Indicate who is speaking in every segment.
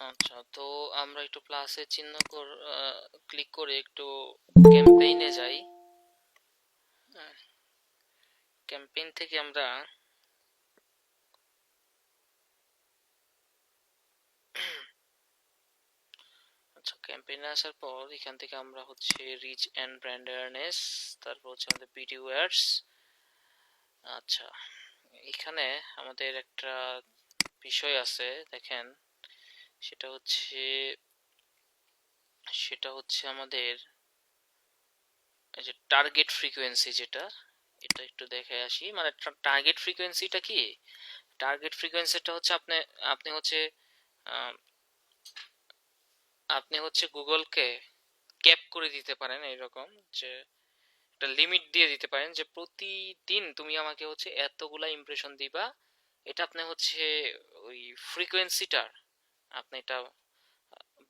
Speaker 1: আচ্ছা, তো আমরা একটু প্লাসের চিহ্ন ক্লিক করে একটু ক্যাম্পেইনে যাই। ক্যাম্পেইন থেকে আমরা আচ্ছা, ক্যাম্পেইনে আসার পর এখান থেকে আমরা হচ্ছে রিচ অ্যান্ড ব্র্যান্ড অ্যাওয়ারনেস, তারপর হচ্ছে আমাদের ভিডিও অ্যাডস। আচ্ছা, এখানে আমাদের একটা বিষয় আছে, দেখেন। সেটা হচ্ছে আমাদের এই যে টার্গেট ফ্রিকোয়েন্সি, যেটা এটা একটু দেখে আসি। মানে টার্গেট ফ্রিকোয়েন্সিটা কি? টার্গেট ফ্রিকোয়েন্সিটা হচ্ছে আপনি আপনি হচ্ছে আহ, আপনি হচ্ছে গুগলকে ক্যাপ করে দিতে পারেন এইরকম, যে একটা লিমিট দিয়ে দিতে পারেন যে প্রতিদিন তুমি আমাকে হচ্ছে এতগুলা ইমপ্রেশন দিবা। এটা আপনি হচ্ছে ওই ফ্রিকোয়েন্সিটার আপনি এটা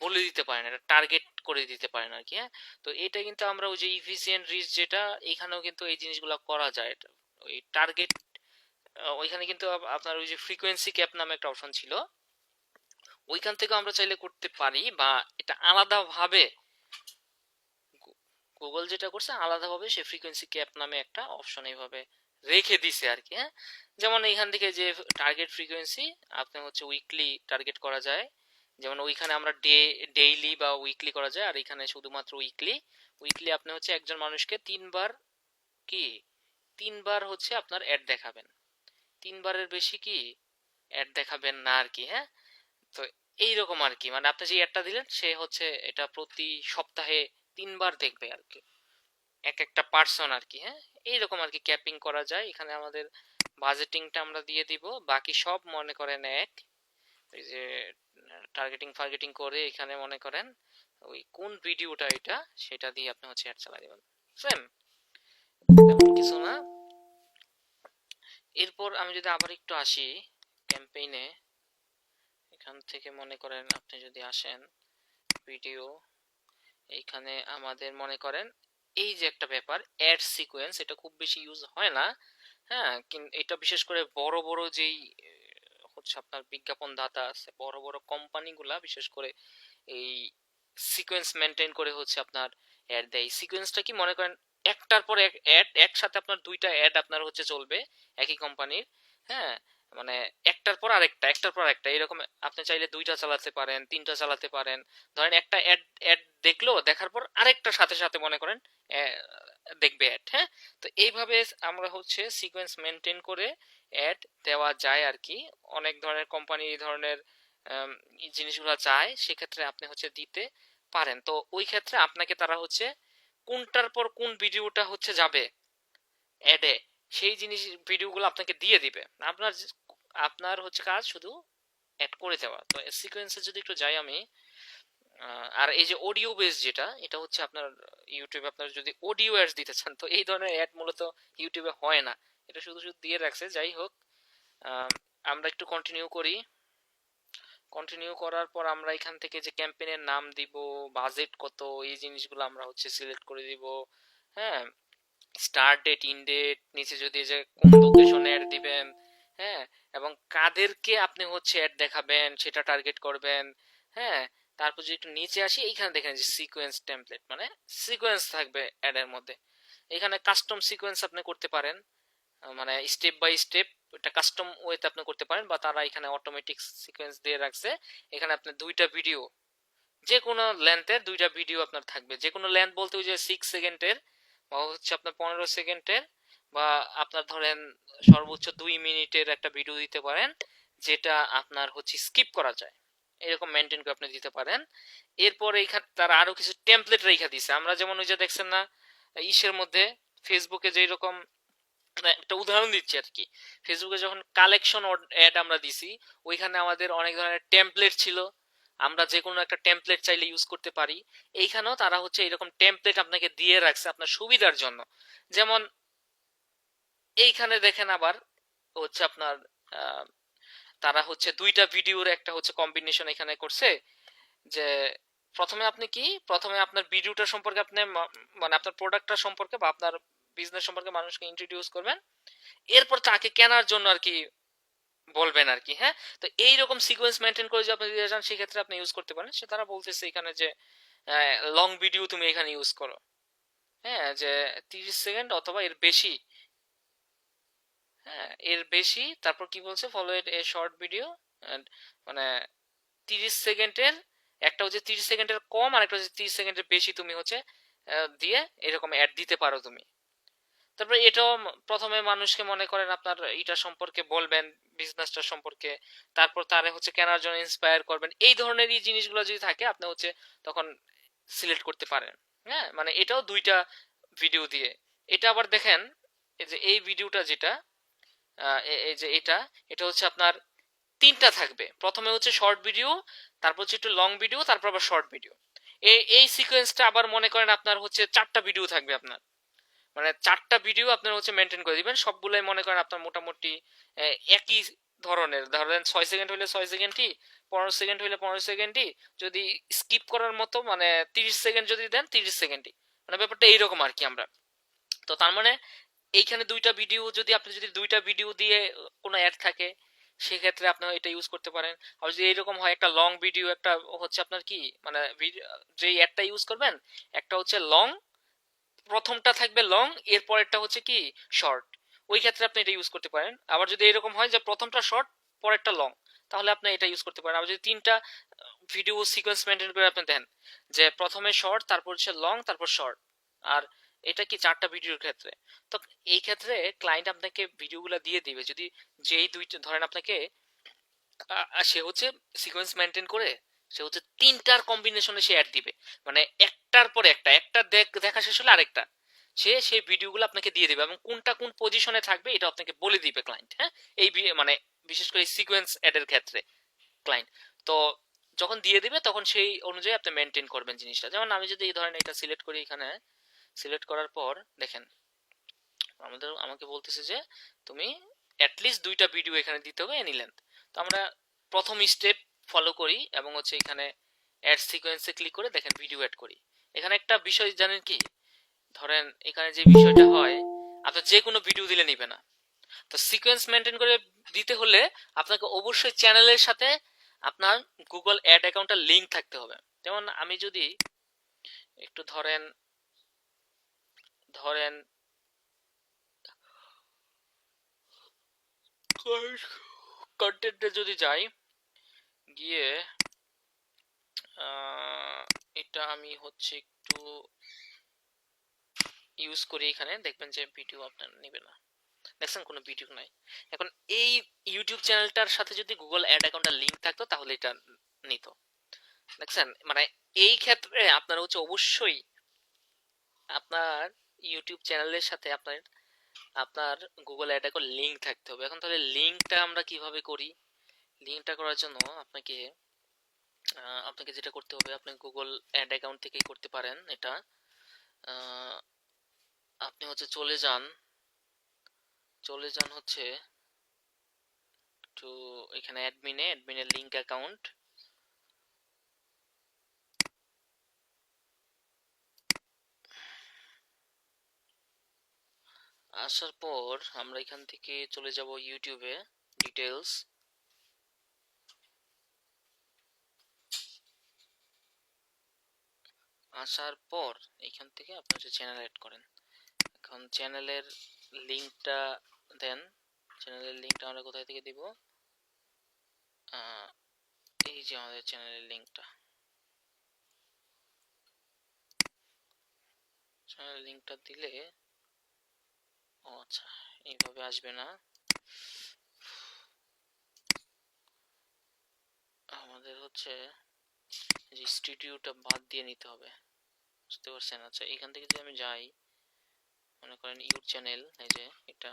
Speaker 1: বলে দিতে পারেন, এটা টার্গেট করে দিতে পারেন আর কি। হ্যাঁ, তো এটা কিন্তু আমরা ওই যে ইফিসিয়েন্ট রিচ, যেটা এখানেও কিন্তু এই জিনিসগুলো করা যায়। ওই টার্গেট, ওইখানে কিন্তু আপনার ওই যে ফ্রিকোয়েন্সি ক্যাপ নামে একটা অপশন ছিল, ওইখান থেকে আমরা চাইলে করতে পারি, বা এটা আলাদাভাবে গুগল যেটা করছে আলাদাভাবে সে ফ্রিকোয়েন্সি ক্যাপ নামে একটা অপশন এইভাবে রেখে দিছে আর কি। হ্যাঁ, যেমন এইখান থেকে যে টার্গেট ফ্রিকোয়েন্সি আপনি হচ্ছে উইকলি টার্গেট করা যায়, যেমন ওইখানে আমরা ডেইলি বা উইকলি করা যায়, আর এখানে শুধুমাত্র উইকলি। উইকলি আপনি হচ্ছে একজন মানুষকে তিনবার, কি তিনবার হচ্ছে আপনার অ্যাড দেখাবেন, তিনবারের বেশি কি অ্যাড দেখাবেন না আর কি। হ্যাঁ, তো এইরকম আর কি, মানে আপনি যে অ্যাডটা দিলেন সে হচ্ছে এটা প্রতি সপ্তাহে তিনবার দেখবে আর কি, এক একটা পার্সন আর কি। হ্যাঁ, এইরকম আর কি ক্যাপিং করা যায়। এখানে আমাদের বাজেটিংটা আমরা দিয়ে দিব, বাকি সব মনে করেন এক। ওই যে টার্গেটিং ফার্গেটিং করে এখানে মনে করেন ওই কোন ভিডিওটা এটা, সেটা দিয়ে আপনি হচ্ছে অ্যাড চালাই দিবেন। সেম, তেমন কিছু না। এরপর আমি যদি আবার একটু আসি ক্যাম্পেইনে, এখান থেকে মনে করেন আপনি যদি আসেন ভিডিও, এইখানে আমাদের মনে করেন এই যে একটা ব্যাপার অ্যাড সিকোয়েন্স, এটা খুব বেশি ইউজ হয় না। হ্যাঁ, কিন্তু এটা বিশেষ করে বড় বড় যেই হচ্ছে আপনার বিজ্ঞাপন দাতা আছে, বড় বড় কোম্পানিগুলা বিশেষ করে এই সিকোয়েন্স মেনটেন করে হচ্ছে আপনার অ্যাড দেয়। সিকোয়েন্সটা কি, মনে করেন একটার পর এক অ্যাড, একসাথে আপনার দুইটা অ্যাড আপনার হচ্ছে চলবে একই কোম্পানির। হ্যাঁ, মানে একটার পর আরেকটা, একটার পর একটা, এরকম আপনি চাইলে দুইটা চালাতে পারেন, তিনটা চালাতে পারেন। ধরেন একটা অ্যাড অ্যাড দেখলো, দেখার পর আরেকটার সাথে সাথে মনে করেন দেখবে অ্যাড। হ্যাঁ, তো এইভাবে আমরা হচ্ছে সিকোয়েন্স মেনটেন করে অ্যাড দেওয়া যায় আর কি। অনেক ধরনের কোম্পানি এই ধরনের এই জিনিসগুলো চায়, সেক্ষেত্রে আপনি হচ্ছে দিতে পারেন। তো ওই ক্ষেত্রে আপনাকে তারা হচ্ছে কোনটার পর কোন ভিডিওটা হচ্ছে যাবে অ্যাডে, সেই জিনিস ভিডিওগুলো আপনাকে দিয়ে দিবে। আপনার আপনার হচ্ছে কাজ শুধু অ্যাড করে দেওয়া। তো সিকোয়েন্সে যদি একটু যাই আমি, আর এই যে অডিও বেস যেটা, এটা হচ্ছে আপনার ইউটিউবে আপনার যদি অডিও অ্যাডস দিতে চান, তো এই ধরনের অ্যাড মূলত ইউটিউবে হয় না, এটা শুধু শুধু দিয়ে রাখছে। যাই হোক, আহ, আমরা একটু কন্টিনিউ করি। কন্টিনিউ করার পর আমরা এখান থেকে যে ক্যাম্পেইনের নাম দিব, বাজেট কত, এই জিনিসগুলো আমরা হচ্ছে সিলেক্ট করে দিব। হ্যাঁ, স্টার্ট ডেট, ইন ডেট, নিচে যদি যে কোন লোকেশনে অ্যাড দিবেন, হ্যাঁ, এবং কাদেরকে আপনি হচ্ছে অ্যাড দেখাবেন সেটা টার্গেট করবেন। হ্যাঁ, তারপর যদি একটু নিচে আসি, এইখানে দেখেন যে সিকোয়েন্স টেমপ্লেট, মানে সিকোয়েন্স থাকবে অ্যাডের মধ্যে। এখানে কাস্টম সিকোয়েন্স আপনি করতে পারেন, মানে স্টেপ বাই স্টেপ এটা কাস্টম ওয়েতে আপনি করতে পারেন, বা তারা এখানে অটোমেটিক সিকোয়েন্স দিয়ে রাখছে। এখানে আপনার দুইটা ভিডিও, যে কোনো লেন্থের দুইটা ভিডিও আপনার থাকবে। যে কোনো লেন্থ বলতে ওই যে 6 সেকেন্ডের বা হচ্ছে আপনার 15 সেকেন্ডের, বা আপনার ধরেন সর্বোচ্চ 2 মিনিটের একটা ভিডিও দিতে পারেন, যেটা আপনার হচ্ছে স্কিপ করা যায়, এরকম মেনটেন করে আপনি দিতে পারেন। এরপরে এখানে তারা আরো কিছু টেমপ্লেট রেখে দিছে। আমরা যেমন ওই যে দেখছেন না ইসের মধ্যে, ফেসবুকে যেই রকম, মানে একটা উদাহরণ দিচ্ছি আর কি, ফেসবুকে যখন কালেকশন অ্যাড আমরা দিছি, ওইখানে আমাদের অনেক ধরনের টেমপ্লেট ছিল, আমরা যে কোনো একটা টেমপ্লেট চাইলে ইউজ করতে পারি। এইখানেও তারা হচ্ছে এরকম টেমপ্লেট আপনাকে দিয়ে রাখছে আপনার সুবিধার জন্য। যেমন এইখানে দেখেন আবার হচ্ছে আপনার আহ, তারা হচ্ছে দুইটা ভিডিওর একটা হচ্ছে কম্বিনেশন এখানে করছে, যে প্রথমে আপনার ভিডিওটা সম্পর্কে আপনি মানে আপনার প্রোডাক্টটা সম্পর্কে বা আপনার বিজনেস সম্পর্কে মানুষকে ইন্ট্রোডিউস করবেন, এরপর তাকে কেনার জন্য আর কি বলবেন আর কি। হ্যাঁ, তো এইরকম সিকোয়েন্স মেনটেন করে যদি আপনি দিতে চান সেক্ষেত্রে আপনি ইউজ করতে পারেন। সে তারা বলতেছে এখানে যে লং ভিডিও তুমি এখানে ইউজ করো। হ্যাঁ, যে 30 সেকেন্ড অথবা এর বেশি। হ্যাঁ, এর বেশি, তারপর কি বলছে, follow it a short video, মানে 30 সেকেন্ডের একটা হচ্ছে 30 সেকেন্ডের কম, আর একটা হচ্ছে 30 সেকেন্ডের বেশি তুমি হচ্ছে দিয়ে এরকম অ্যাড দিতে পারো তুমি। তারপরে এটাও প্রথমে মানুষকে মনে করেন আপনার এটা সম্পর্কে বলবেন, বিজনেসটা সম্পর্কে, তারপর তারে হচ্ছে কেনার জন্য ইন্সপায়ার করবেন। এই ধরনের এই জিনিসগুলো যদি থাকে আপনি হচ্ছে তখন সিলেক্ট করতে পারেন। হ্যাঁ, মানে এটাও দুইটা ভিডিও দিয়ে। এটা আবার দেখেন, এই যে এই ভিডিওটা যেটা এই যে এটা, এটা হচ্ছে আপনার তিনটা থাকবে। প্রথমে হচ্ছে শর্ট ভিডিও, তারপর হচ্ছে একটু লং ভিডিও, তারপর আবার শর্ট ভিডিও। এই সিকোয়েন্সটা আবার মনে করেন আপনার হচ্ছে চারটা ভিডিও থাকবে আপনার, মানে চারটা ভিডিও আপনার হচ্ছে মেনটেন করে দিবেন। সবগুলাই মনে করেন আপনার মোটামুটি একই ধরনের, ধরেন 6 সেকেন্ড হইলে 6 সেকেন্ডই, 15 সেকেন্ড হইলে 15 সেকেন্ডই, যদি স্কিপ করার মতো মানে 30 সেকেন্ড যদি দেন 30 সেকেন্ডই, মানে ব্যাপারটা এইরকম আর কি আমরা। তো তার মানে এইখানে দুইটা ভিডিও, যদি আপনি যদি দুইটা ভিডিও দিয়ে কোনো অ্যাড থাকে সেক্ষেত্রে আপনি এটা ইউজ করতে পারেন। আর যদি এইরকম হয় একটা লং ভিডিও, একটা হচ্ছে আপনার কি মানে যে অ্যাডটা ইউজ করবেন একটা হচ্ছে লং, প্রথমটা থাকবে লং, এর পরেরটা হচ্ছে কি শর্ট, ওই ক্ষেত্রে আপনি এটা ইউজ করতে পারেন। আবার যদি এরকম হয় যে প্রথমটা শর্ট পরেরটা লং, তাহলে আপনি এটা ইউজ করতে পারেন। আবার যদি তিনটা ভিডিও সিকোয়েন্স মেনটেন করে আপনি দেন যে প্রথমে শর্ট, তারপর হচ্ছে লং, তারপর শর্ট, আর এটা কি চারটা ভিডিওর ক্ষেত্রে, তো এই ক্ষেত্রে ক্লায়েন্ট আপনাকে ভিডিওগুলো দিয়ে দিবে। যদি যেই দুইটা ধরেন আপনাকে সে হচ্ছে সিকোয়েন্স মেনটেন করে সে হচ্ছে তিনটার কম্বিনেশনে সে অ্যাড দিবে, মানে একটার পর একটা, একটা দেখা শেষ হলে আরেকটা, সে সেই ভিডিওগুলো আপনাকে দিয়ে দিবে এবং কোনটা কোন পজিশনে থাকবে এটা আপনাকে বলে দিবে ক্লায়েন্ট। হ্যাঁ, এই মানে বিশেষ করে সিকোয়েন্স অ্যাড এর ক্ষেত্রে ক্লায়েন্ট তো যখন দিয়ে দিবে তখন সেই অনুযায়ী আপনি মেনটেন করবেন জিনিসটা। যেমন আমি যদি এই ধরনের এটা সিলেক্ট করি, এখানে সিলেক্ট করার পর দেখেন আমাকে বলতেছে যে তুমি অ্যাটলিস্ট দুইটা ভিডিও এখানে দিতে হবে এনি লেন্থ। তো আমরা প্রথম স্টেপ ফলো করি এবং হচ্ছে এখানে অ্যাড সিকোয়েন্সে ক্লিক করে দেখেন ভিডিও অ্যাড করি। এখানে একটা বিষয় জানেন কি, ধরেন এখানে যে বিষয়টা হয়, আপনার যে কোনো ভিডিও দিলে নিবে না। তো সিকোয়েন্স মেনটেন করে দিতে হলে আপনাকে অবশ্যই চ্যানেলের সাথে আপনার গুগল অ্যাড অ্যাকাউন্টের লিংক থাকতে হবে। যেমন আমি যদি একটু ধরেন ধরেন কন্টেন্টে যদি যাই, গিয়ে এটা আমি হচ্ছে একটু ইউজ করি, এখানে দেখবেন যে ভিডিও আপনার নেবে না, দেখছেন কোনো ভিডিও নাই। এখন এই ইউটিউব চ্যানেলটার সাথে যদি গুগল অ্যাড অ্যাকাউন্টের লিংক থাকতো তাহলে এটা নিত, দেখছেন। মানে এই ক্ষেত্রে আপনার হচ্ছে অবশ্যই আপনার ইউটিউব চ্যানেলের সাথে আপনার আপনার গুগল অ্যাড অ্যাকাউন্ট লিংক থাকতে হবে। এখন তাহলে লিংকটা আমরা কিভাবে করি? লিংকটা করার জন্য আপনাকে আপনাকে যেটা করতে হবে, আপনি গুগল অ্যাড অ্যাকাউন্ট থেকেই করতে পারেন এটা। আপনি হচ্ছে চলে যান হচ্ছে একটু এখানে অ্যাডমিনের লিংক অ্যাকাউন্ট, আসার পর আমরা এখান থেকে চলে যাব ইউটিউবে ডিটেলস। আসার পর এখান থেকে আপনি হচ্ছে চ্যানেল অ্যাড করেন। এখন চ্যানেলের লিংকটা দেন। চ্যানেলের লিংকটা আমরা কোথায় থেকে দিব? এই যে আমাদের চ্যানেলের লিংকটা, চ্যানেলের লিংকটা দিলে ও আচ্ছা এইভাবে আসবে না, আমাদের হচ্ছে যে স্টুডিওটা বাদ দিয়ে নিতে হবে, বুঝতে পারছেন? আচ্ছা এখান থেকে যদি আমি যাই, মনে করেন ইউর চ্যানেল, এই যে এটা,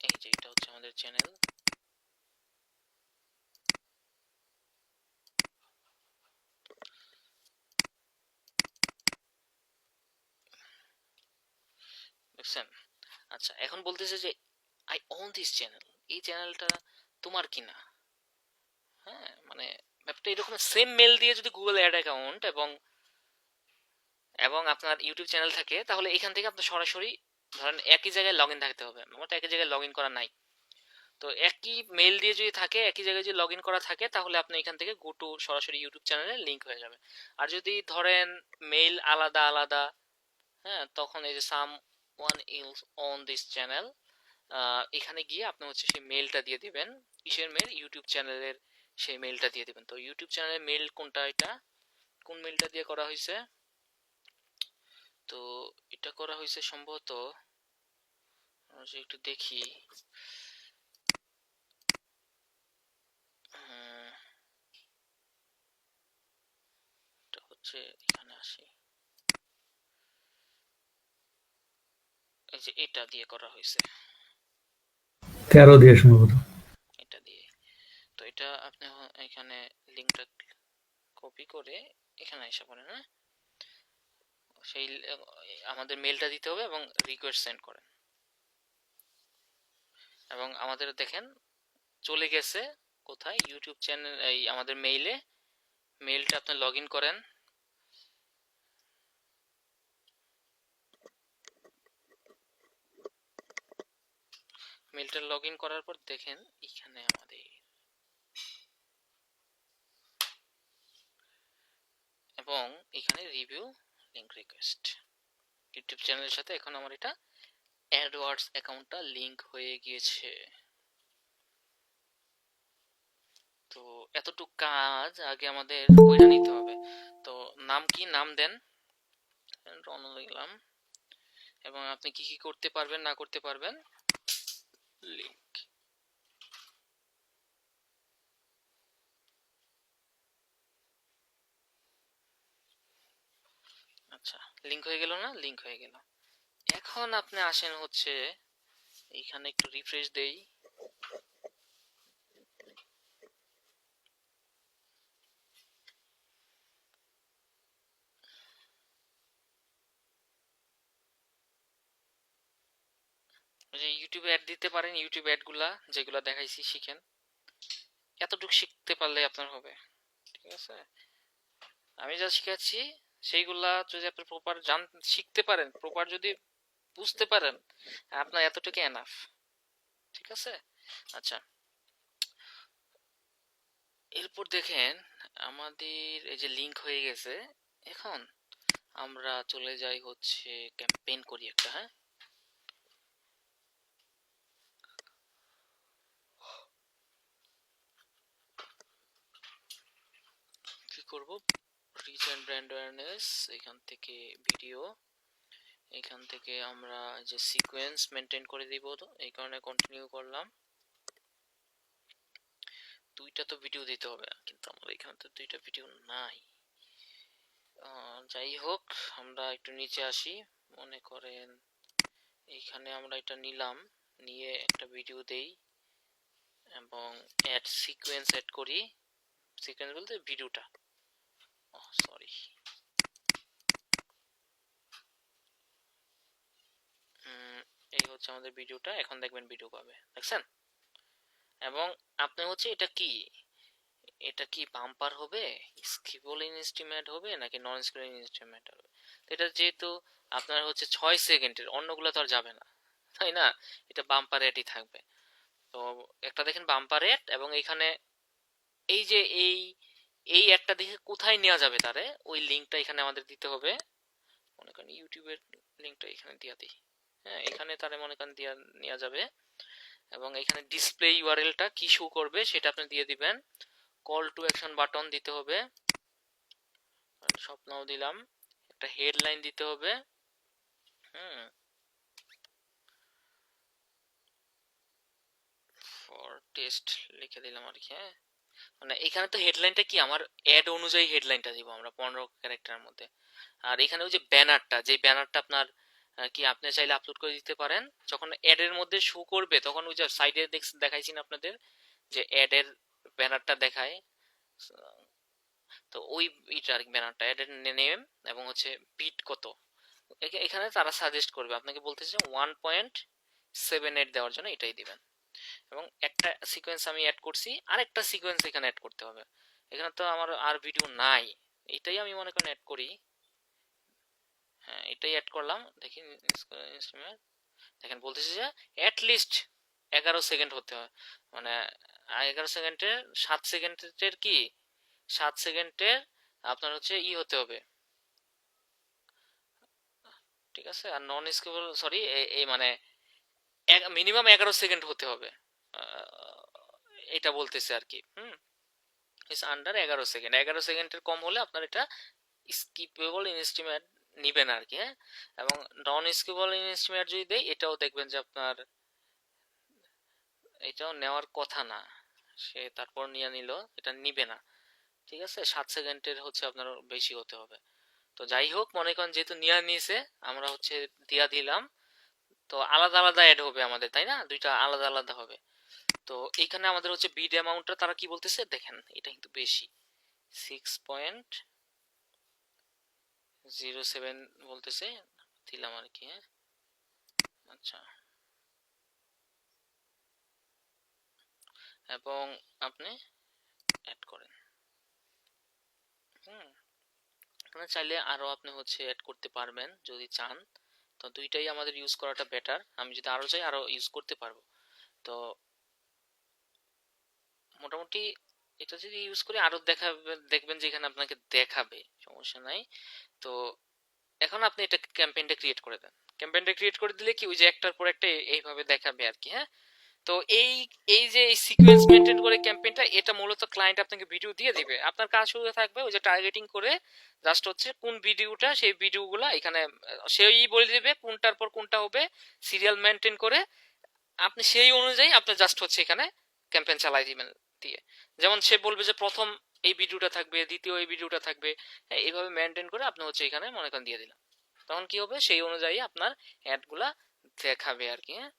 Speaker 1: এই যে এটা হচ্ছে আমাদের চ্যানেল। দেখছেন? আচ্ছা এখন বলতেছে যে আই ওন দিস চ্যানেল, এই চ্যানেলটা তোমার কিনা। হ্যাঁ, মানে ব্যাপারটা এরকম। সেম মেল দিয়ে যদি গুগল অ্যাড অ্যাকাউন্ট এবং এবং আপনার ইউটিউব চ্যানেল থাকে তাহলে এখান থেকে আপনি সরাসরি ধরেন একই জায়গায় লগ ইন থাকতে হবে, আমার তো একই জায়গায় লগ ইন করা নাই। তো একই মেইল দিয়ে যদি থাকে, একই জায়গায় যদি লগ ইন করা থাকে, তাহলে আপনি এখান থেকে গো টু সরাসরি ইউটিউব চ্যানেলে লিঙ্ক হয়ে যাবে। আর যদি ধরেন মেইল আলাদা আলাদা, হ্যাঁ, তখন এই যে some one is on this channel, এখানে গিয়ে আপনি হচ্ছে সেই মেইলটা দিয়ে দিবেন। কিসের মেইল? ইউটিউব চ্যানেলের সেই মেইলটা দিয়ে দিবেন। তো ইউটিউব চ্যানেলের মেইল কোনটা, এটা কোন মেইলটা দিয়ে করা হয়েছে? তো এটা করা হয়েছে সম্ভবত, একটু দেখি, এটা হচ্ছে এখানে আসি, এই যে এটা দিয়ে করা হয়েছে,
Speaker 2: 13 দিয়ে সম্ভবত।
Speaker 1: এটা দিয়ে। তো এটা আপনি এখানে লিঙ্কটা কপি করে এখানে এসে পড়েন, হ্যাঁ, সেই আমাদের মেলটা দিতে হবে এবং রিকোয়েস্ট সেন্ড করেন, এবং আমাদের দেখেন চলে গেছে কোথায়? ইউটিউব চ্যানেল, এই আমাদের মেইলে। মেইলটা আপনি লগ ইন করেন, মেইলটা লগ ইন করার পর দেখেন এখানে আমাদের, এবং এখানে রিভিউ লিংক রিকোয়েস্ট, ইউটিউব চ্যানেলের সাথে এখন আমার এটা অ্যাডওয়ার্ডস অ্যাকাউন্টটা লিংক হয়ে গিয়েছে। তো এতটুক কাজ আগে আমাদের কইরা নিতে হবে। তো নাম কি? নাম দেন, রন লিখলাম, এবং আপনি কি কি করতে পারবেন না করতে পারবেন, লিংক। আচ্ছা, লিংক হয়ে গেল না? লিংক হয়ে গেল। এখন আপনি আসেন হচ্ছে এইখানে, একটু রিফ্রেশ দেই, যে ইউটিউবে অ্যাড দিতে পারেন, ইউটিউব অ্যাড গুলা যেগুলা দেখাইছি শিখেন, এতটুকু শিখতে পারলে আপনার হবে, ঠিক আছে? আমি যা শিখাচ্ছি সেইগুলা যদি আপনি প্রপার শিখতে পারেন, প্রপার যদি বুঝতে পারেন, আপনার এতটুকু এনাফ, ঠিক আছে? আচ্ছা, এরপর দেখেন আমাদের এই যে লিংক হয়ে গেছে, এখন আমরা চলে যাই হচ্ছে ক্যাম্পেইন করি একটা, হ্যাঁ। কি করব? রিচ এন্ড ব্র্যান্ড অ্যাওয়ারনেস, এখান থেকে ভিডিও, এখান থেকে আমরা যে সিকোয়েন্স মেনটেন করে দিব, তো এই কারণে কন্টিনিউ করলাম। দুইটা তো ভিডিও দিতে হবে, কিন্তু আমার এখানে তো দুইটা ভিডিও নাই। যাই হোক, আমরা একটু নিচে আসি, মনে করেন এইখানে আমরা এটা নিলাম, নিয়ে একটা ভিডিও দেই এবং অ্যাড সিকোয়েন্স অ্যাড করি। সিকোয়েন্স বলতে ভিডিওটা, সরি, এই হচ্ছে আমাদের ভিডিওটা। এখন দেখবেন ভিডিও পাবে, দেখছেন? এবং আপনি হচ্ছে এটা কি, এটা কি বাম্পার হবে, স্কিপল ইনস্ট্রুমেন্ট হবে নাকি নন স্কিপল ইনস্ট্রুমেন্ট হবে? তো এটা যেহেতু আপনার হচ্ছে 6 সেকেন্ডের, অন্যগুলো তো আর যাবে না, তাই না? এটা বাম্পার রেটই থাকবে। তো একটা দেখেন বাম্পার রেট, এবং এখানে এই যে এই একটা দেখে কোথায় নেওয়া যাবে তারে, ওই লিঙ্কটা এখানে আমাদের দিতে হবে। মনে করেন ইউটিউবের লিঙ্কটা এখানে দিয়ে দিই, হ্যাঁ, এখানে তারে মনে করেন দিয়া নেওয়া যাবে, এবং এখানে ডিসপ্লে ইউআরএলটা কি শো করবে সেটা আপনি দিয়ে দিবেন। কল টু অ্যাকশন বাটন দিতে হবে, স্বপ্নও দিলাম, একটা হেডলাইন দিতে হবে, হুম, ফর টেস্ট লিখে দিলাম আর কি, হ্যাঁ। মানে এখানে তো হেডলাইনটা কি, আমার অ্যাড অনুযায়ী হেডলাইনটা দিব আমরা 15 ক্যারেক্টারের মধ্যে। আর এখানে ওই যে ব্যানারটা, যে ব্যানারটা আপনার কি আপনি চাইলে আপলোড করে দিতে পারেন, যখন অ্যাড এর মধ্যে শো করবে তখন ওই যে সাইডে দেখাইছি না আপনাদের, যে অ্যাড এর ব্যানারটা দেখায়, তো ওই ইটার ব্যানারটা, অ্যাড এর নেম এবং হচ্ছে বিট কত, এখানে তারা সাজেস্ট করবে, আপনাকে বলতেছে 1.78 দেওয়ার জন্য এটাই দিবেন। এবং একটা সিকোয়েন্স আমি অ্যাড করছি, আরেকটা সিকোয়েন্স এখানে অ্যাড করতে হবে। এখানে তো আমার আর ভিডিও নাই, এটাই আমি মনে করেন অ্যাড করি, হ্যাঁ, এটাই অ্যাড করলাম, দেখি ইনস্ট্রুমেন্ট, দেখেন বলতেছে যে অ্যাট লিস্ট 11 সেকেন্ড হতে হয়, মানে 11 সেকেন্ডের 7 সেকেন্ডের কি 7 সেকেন্ডের আপনার হচ্ছে হতে হবে, ঠিক আছে। আর নন স্কেপেবল সরি এই মানে মিনিমাম 11 সেকেন্ড হতে হবে, এটা বলতেছে আর কি। ইস আন্ডার 11 সেকেন্ড, 11 সেকেন্ডের কম হলে আপনার এটা স্কিপেবল ইনস্ট্রুমেন্ট নিবে না আর কি, হ্যাঁ। এবং নন স্কিপেবল ইনস্ট্রুমেন্ট যদি দেয় এটাও দেখবেন যে আপনার এটাও নেওয়ার কথা না, সে তারপর নিয়ে নিল, এটা নিবে না, ঠিক আছে। 7 সেকেন্ডের হচ্ছে আপনার বেশি হতে হবে। তো যাই হোক, মনে করেন যেহেতু নিয়ে নিয়েছে আমরা হচ্ছে দিয়া দিলাম, তো আলাদা আলাদা অ্যাড হবে আমাদের, তাই না, দুইটা আলাদা আলাদা হবে। তো এইখানে আমাদের হচ্ছে বিড অ্যামাউন্টটা তারা কি বলতেছে দেখেন, এটা কিন্তু বেশি 6.07 বলতেছে, দিলাম আর কি, হ্যাঁ। আচ্ছা, এবং আপনি অ্যাড করেন। হুম আপনার চাইলে আরো আপনি হচ্ছে অ্যাড করতে পারবেন যদি চান, তো দুইটাই আমাদের ইউজ করাটা বেটার। আমি যদি আরো চাই আরো ইউজ করতে পারবো। তো মোটামুটি এটা যদি ইউজ করে আরো দেখাবে, দেখবেন যে এখানে আপনাকে দেখাবে, সমস্যা নাই। তো এখন আপনি এটা ক্যাম্পেইনটা ক্রিয়েট করে দেন। ক্যাম্পেইনটা ক্রিয়েট করে দিলে কি ওই যে একটার পর একটা এইভাবে দেখাবে আর কি, হ্যাঁ। তো এই যে এই সিকোয়েন্স মেনটেন করে ক্যাম্পেইনটা, এটা মূলত ক্লায়েন্ট আপনাকে ভিডিও দিয়ে দিবে। আপনার কাজ শুরু থাকবে ওই যে টার্গেটিং করে, জাস্ট হচ্ছে কোন ভিডিওটা, সেই ভিডিওগুলা এখানে সেই বলে দিবে কোনটার পর কোনটা হবে, সিরিয়াল মেনটেন করে আপনি সেই অনুযায়ী আপনি জাস্ট হচ্ছে এখানে ক্যাম্পেইন চালাই দিবেন দিয়ে। যেমন সে বলবে যে প্রথম এই ভিডিওটা থাকবে, দ্বিতীয় এই ভিডিওটা থাকবে, হ্যাঁ, এইভাবে মেনটেন করে আপনি হচ্ছে এখানে মনে করেন দিয়ে দিলাম। তখন কি হবে, সেই অনুযায়ী আপনার অ্যাডগুলা দেখাবে আর কি, হ্যাঁ।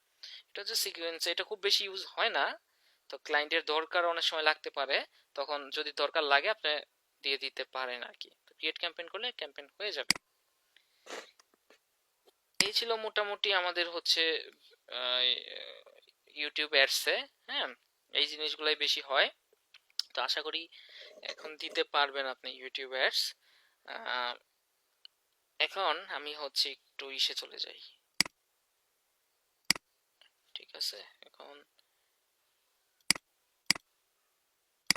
Speaker 1: এটা হচ্ছে সিকোয়েন্স, এটা খুব বেশি ইউজ হয় না, তো ক্লায়েন্টের দরকার অনেক সময় লাগতে পারে, তখন যদি দরকার লাগে আপনি দিয়ে দিতে পারেন আর কি। ক্রিয়েট ক্যাম্পেইন করলে ক্যাম্পেইন হয়ে যাবে। এই ছিল মোটামুটি আমাদের হচ্ছে ইউটিউব অ্যাডসে, হ্যাঁ, এই জিনিসগুলাই বেশি হয়। তো আশা করি এখন দিতে পারবেন আপনি ইউটিউব অ্যাডস। এখন আমি হচ্ছে একটু ইসে চলে যাই, ঠিক আছে। এখন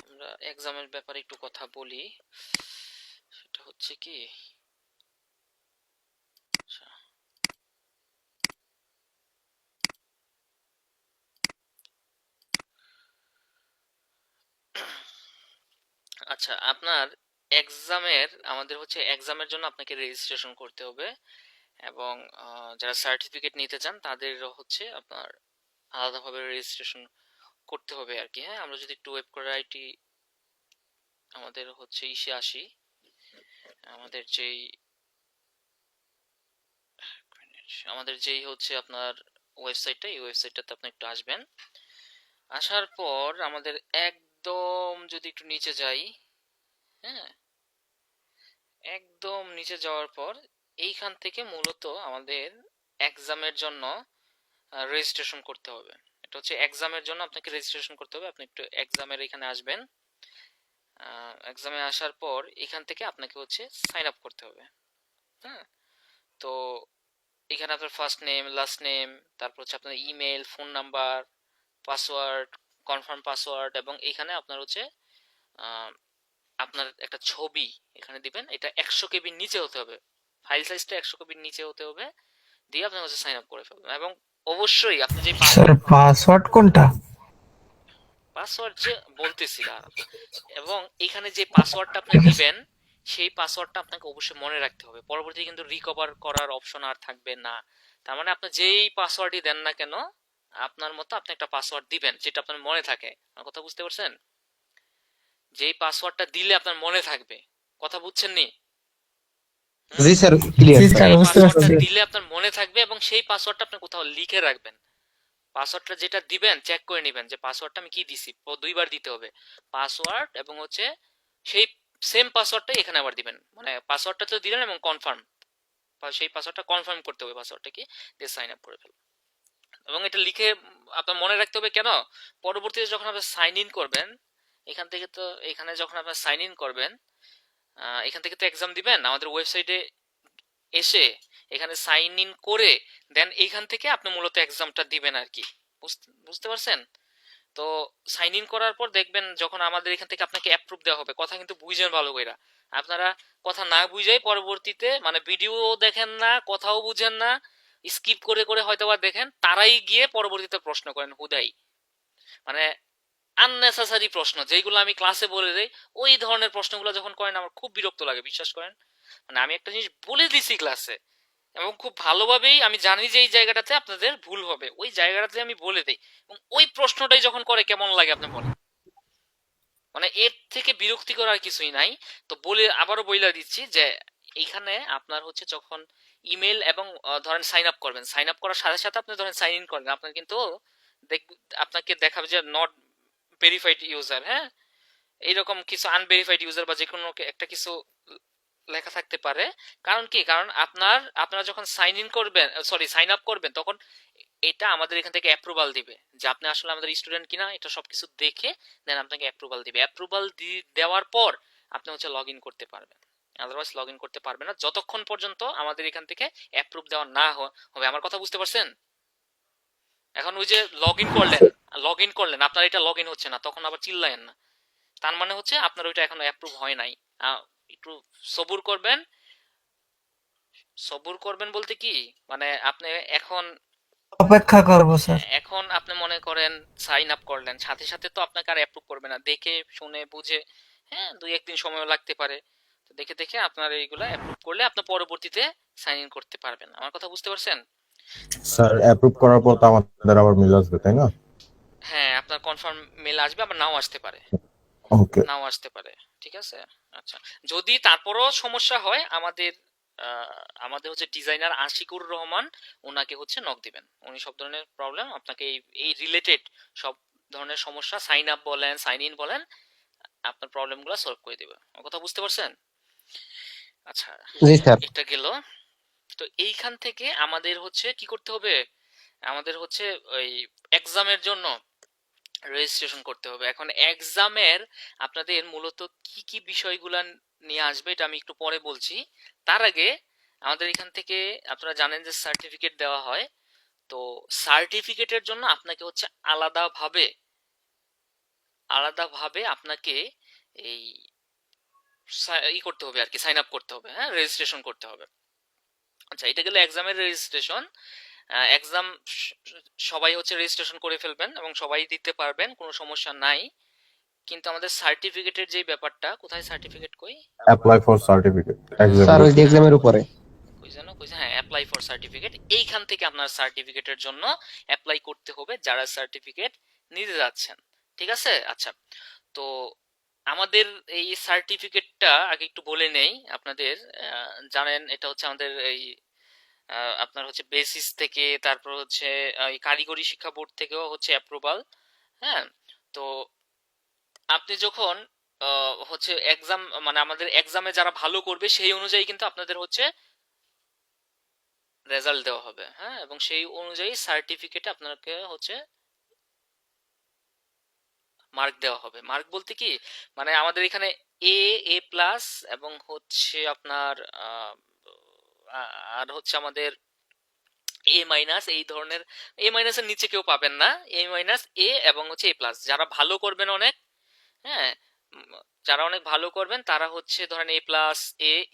Speaker 1: আমরা এক্সামের ব্যাপারে একটু কথা বলি, সেটা হচ্ছে কি, আচ্ছা আচ্ছা, আপনার আমাদের হচ্ছে এক্সামের জন্য আপনাকে রেজিস্ট্রেশন করতে হবে, এবং যারা সার্টিফিকেট নিতে চান তাদের হচ্ছে আপনার আলাদাভাবে রেজিস্ট্রেশন করতে হবে আর কি, হ্যাঁ। আমরা যদি একটু ওয়েব কোডার আইটি আমাদের হচ্ছে ইসে আসি, আমাদের যেই হচ্ছে আপনার ওয়েবসাইটটা, এই ওয়েবসাইটটাতে আপনি একটু আসবেন। আসার পর আমাদের একদম যদি একটু নিচে যাই, হ্যাঁ, একদম নিচে যাওয়ার পর এইখান থেকে মূলত আমাদের এক্সামের জন্য রেজিস্ট্রেশন করতে হবে। এটা হচ্ছে এক্সামের জন্য আপনাকে রেজিস্ট্রেশন করতে হবে। আপনি একটু এক্সামের এখানে আসবেন, এক্সামে আসার পর এখান থেকে আপনাকে হচ্ছে সাইন আপ করতে হবে, হ্যাঁ। তো এখানে আপনার ফার্স্ট নেম, লাস্ট নেম, তারপর হচ্ছে আপনার email, phone number, password, confirm password, এবং এখানে আপনার হচ্ছে আহ, আপনার একটা ছবি এখানে দিবেন। এটা 100 কেবির নিচে হতে হবে, ফাইল সাইজটা 100 কেবির নিচে হতে হবে, দিয়ে আপনি হচ্ছে সাইন আপ করে ফেলবেন। এবং অবশ্যই আপনি যে
Speaker 3: স্যার পাসওয়ার্ড কোনটা?
Speaker 1: পাসওয়ার্ড যে বলতেছি দাঁড়ান, এবং এখানে যে পাসওয়ার্ডটা আপনি
Speaker 3: ঠিক আছে।
Speaker 1: দিবেন সেই পাসওয়ার্ডটা আপনাকে অবশ্যই মনে রাখতে হবে, পরবর্তী কিন্তু রিকভার করার অপশন আর থাকবে না। তার মানে আপনি যেই পাসওয়ার্ডই দেন না কেন, আপনার মতো আপনি একটা পাসওয়ার্ড দিবেন যেটা আপনার মনে থাকে। আমার কথা বুঝতে পারছেন? যেই পাসওয়ার্ডটা দিলে আপনার মনে থাকবে, কথা বুঝছেন নি? হুম
Speaker 3: জি স্যার, ক্লিয়ার
Speaker 2: জি
Speaker 3: স্যার।
Speaker 2: স্যার
Speaker 1: যেই
Speaker 2: বুঝতে পারছি।
Speaker 1: পাসওয়ার্ডটা দিলে আপনার মনে থাকবে এবং সেই পাসওয়ার্ডটা আপনি কোথাও লিখে রাখবেন। পাসওয়ার্ডটা যেটা দিবেন চেক করে নেবেন যে পাসওয়ার্ডটা আমি কি দিছি, দুইবার দিতে হবে পাসওয়ার্ড, এবং হচ্ছে সেই সেম পাসওয়ার্ডটাই এখানে আবার দিবেন, মানে পাসওয়ার্ডটা তো দিলেন এবং কনফার্ম, সেই পাসওয়ার্ডটা কনফার্ম করতে হবে, পাসওয়ার্ডটা কি দিয়ে সাইন আপ করে ফেলবেন। এবং এটা লিখে আপনার মনে রাখতে হবে কেন, পরবর্তীতে যখন আপনি সাইন ইন করবেন, এখান থেকে তো এখানে যখন আপনার সাইন ইন করবেন, এখান থেকে তো এক্সাম দিবেন, আমাদের ওয়েবসাইটে এসে এখানে সাইন ইন করে দেন এইখান থেকে আপনি মূলত এক্সামটা দিবেন আর কি। বুঝতে পারছেন? তো সাইন ইন করার পর দেখবেন যখন আমাদের এখান থেকে আপনাকে অ্যাপ্রুভ দেওয়া হবে, কথা কিন্তু বুঝেন ভালো কইরা। আপনারা কথা না বুঝেই পরবর্তীতে মানে ভিডিও দেখেন না, কথাও বুঝেন না, স্কিপ করে করে হয়তো বা দেখেন, তারাই গিয়ে পরবর্তীতে প্রশ্ন করেন হুদাই, মানে আননেসেসারি প্রশ্ন যেগুলো আমি ক্লাসে বলে দেই, ওই ধরনের প্রশ্নগুলো যখন করেন আমার খুব বিরক্ত লাগে, বিশ্বাস করেন। মানে আমি একটা জিনিস বলে দিছি ক্লাসে এবং খুব ভালোভাবেই আমি জানি যে এই জায়গাটাতে আপনাদের ভুল হবে, ওই জায়গাটাতে আমি বলে দেই, এবং ওই প্রশ্নটাই যখন করে কেমন লাগে আপনি বলেন? মানে এর থেকে বিরক্তিকর আর কিছুই নাই। তো বলে আবারও বইলা দিচ্ছি যে এইখানে আপনার হচ্ছে যখন ইমেল এবং ধরেন সাইন আপ করবেন, সাইন আপ করার সাথে সাথে আপনি ধরেন সাইন ইন করবেন, আপনার কিন্তু আপনাকে দেখাবে যে নট ভেরিফাইড ইউজার, হ্যাঁ, এইরকম কিছু আনভেরিফাইড ইউজার বা যে কোনো একটা কিছু লেখা থাকতে পারে। কারণ কি, কারণ আপনারা যখন সাইন ইন করবেন, সরি সাইন আপ করবেন, তখন এটা আমাদের এখান থেকে অ্যাপ্রুভাল দিবে যে আপনি আসলে আমাদের স্টুডেন্ট কিনা, এটা সবকিছু দেখে দেন আপনাকে অ্যাপ্রুভাল দিবে। অ্যাপ্রুভাল দেওয়ার পর আপনি হচ্ছে লগ ইন করতে পারবেন, আদারওয়াইজ লগ ইন করতে পারবেন না যতক্ষণ পর্যন্ত আমাদের এখান থেকে অ্যাপ্রুভ দেওয়া না হবে। আমার কথা বুঝতে পারছেন? এখন ওই যে লগ ইন করলেন আপনার এটা লগ ইন হচ্ছে না, তখন আবার চিল্লায়েন না, তার মানে হচ্ছে আপনার ওইটা এখনো অ্যাপ্রুভ হয় নাই। একটু সবুর করবেন। সবুর করবেন বলতে কি, মানে আপনি এখন,
Speaker 3: অপেক্ষা করবো স্যার।
Speaker 1: এখন আপনি মনে করেন সাইন আপ করলেন, সাথে সাথে তো আপনাকে আর অ্যাপ্রুভ করবে না, দেখে শুনে বুঝে, হ্যাঁ, দুই একদিন সময় লাগতে পারে। তো দেখে দেখে আপনার এইগুলা অ্যাপ্রুভ করলে আপনি পরবর্তীতে সাইন ইন করতে পারবেন। আমার কথা বুঝতে পারছেন?
Speaker 4: স্যার অ্যাপ্রুভ করার পর তো আমাদের আবার মেল আসবে তাই না?
Speaker 1: হ্যাঁ, আপনার কনফার্ম মেল আসবে, আবার নাও আসতে পারে,
Speaker 4: ওকে।
Speaker 1: নাও আসতে পারে। ঠিক আছে। আচ্ছা, যদি তারপরও সমস্যা হয় আমাদের হচ্ছে ডিজাইনার আশিকুর রহমান, ওনাকে হচ্ছে নক দিবেন, উনি সব ধরনের প্রবলেম আপনাকে এই রিলেটেড সব ধরনের সমস্যা, সাইন আপ বলেন সাইন ইন বলেন, আপনার প্রবলেমগুলো সলভ করে দেবে। আমার কথা বুঝতে পারছেন? আচ্ছা,
Speaker 3: জি স্যার।
Speaker 1: এটা গেল। তো এইখান থেকে আমাদের হচ্ছে কি করতে হবে, আমাদের হচ্ছে ওই এক্সামের জন্য রেজিস্ট্রেশন করতে হবে। এখন এক্সামের আপনাদের মূলত কি কি বিষয়গুলা নিয়ে আসবে এটা আমি একটু পরে বলছি। তার আগে আমাদের এখান থেকে আপনারা জানেন যে সার্টিফিকেট দেওয়া হয়। তো সার্টিফিকেটের জন্য আপনাকে হচ্ছে আলাদাভাবে আলাদাভাবে আপনাকে এই করতে হবে আর কি, সাইন আপ করতে হবে, হ্যাঁ, রেজিস্ট্রেশন করতে হবে। আচ্ছা, এটা গেলে এক্সামের রেজিস্ট্রেশন। এক্সাম সবাই হচ্ছে রেজিস্ট্রেশন করে ফেলবেন এবং সবাই দিতে পারবেন, কোনো সমস্যা নাই। কিন্তু আমাদের সার্টিফিকেটের যে ব্যাপারটা, কোথায় সার্টিফিকেট কই,
Speaker 4: অ্যাপ্লাই ফর সার্টিফিকেট
Speaker 3: স্যার
Speaker 4: এক্সামের
Speaker 3: ওই যে
Speaker 4: উপর।
Speaker 3: এক্সামের উপরে।
Speaker 1: কই যেন কই, হ্যাঁ, অ্যাপ্লাই ফর সার্টিফিকেট, এইখান থেকে আপনার সার্টিফিকেটের জন্য অ্যাপ্লাই করতে হবে যারা সার্টিফিকেট নিতে যাচ্ছেন। ঠিক আছে। আচ্ছা, তো আমাদের এই সার্টিফিকেটটা আগে একটু বলে নেই আপনাদের। জানেন এটা হচ্ছে আমাদের এই আপনার হচ্ছে বেসিস থেকে, তারপর হচ্ছে এই কারিগরি শিক্ষা বোর্ড থেকেও হচ্ছে অ্যাপ্রুভাল। হ্যাঁ, তো আপনি যখন হচ্ছে এক্সাম, মানে আমাদের এক্সামে যারা ভালো করবে সেই অনুযায়ী কিন্তু আপনাদের হচ্ছে রেজাল্ট দেওয়া হবে, হ্যাঁ, এবং সেই অনুযায়ী সার্টিফিকেটে আপনাকে হচ্ছে মার্ক দেওয়া হবে। মার্ক বলতে কি, মানে আমাদের এখানে এ, এ প্লাস এবং হচ্ছে আপনার আর হচ্ছে আমাদের এ মাইনাস, এই ধরনের, এ মাইনাসের নিচে কেউ পাবেন না, এ মাইনাস, এ এবং হচ্ছে এ প্লাস, যারা ভালো করবেন অনেক, হ্যাঁ, যারা অনেক ভালো করবেন তারা হচ্ছে ধরেন এ প্লাস,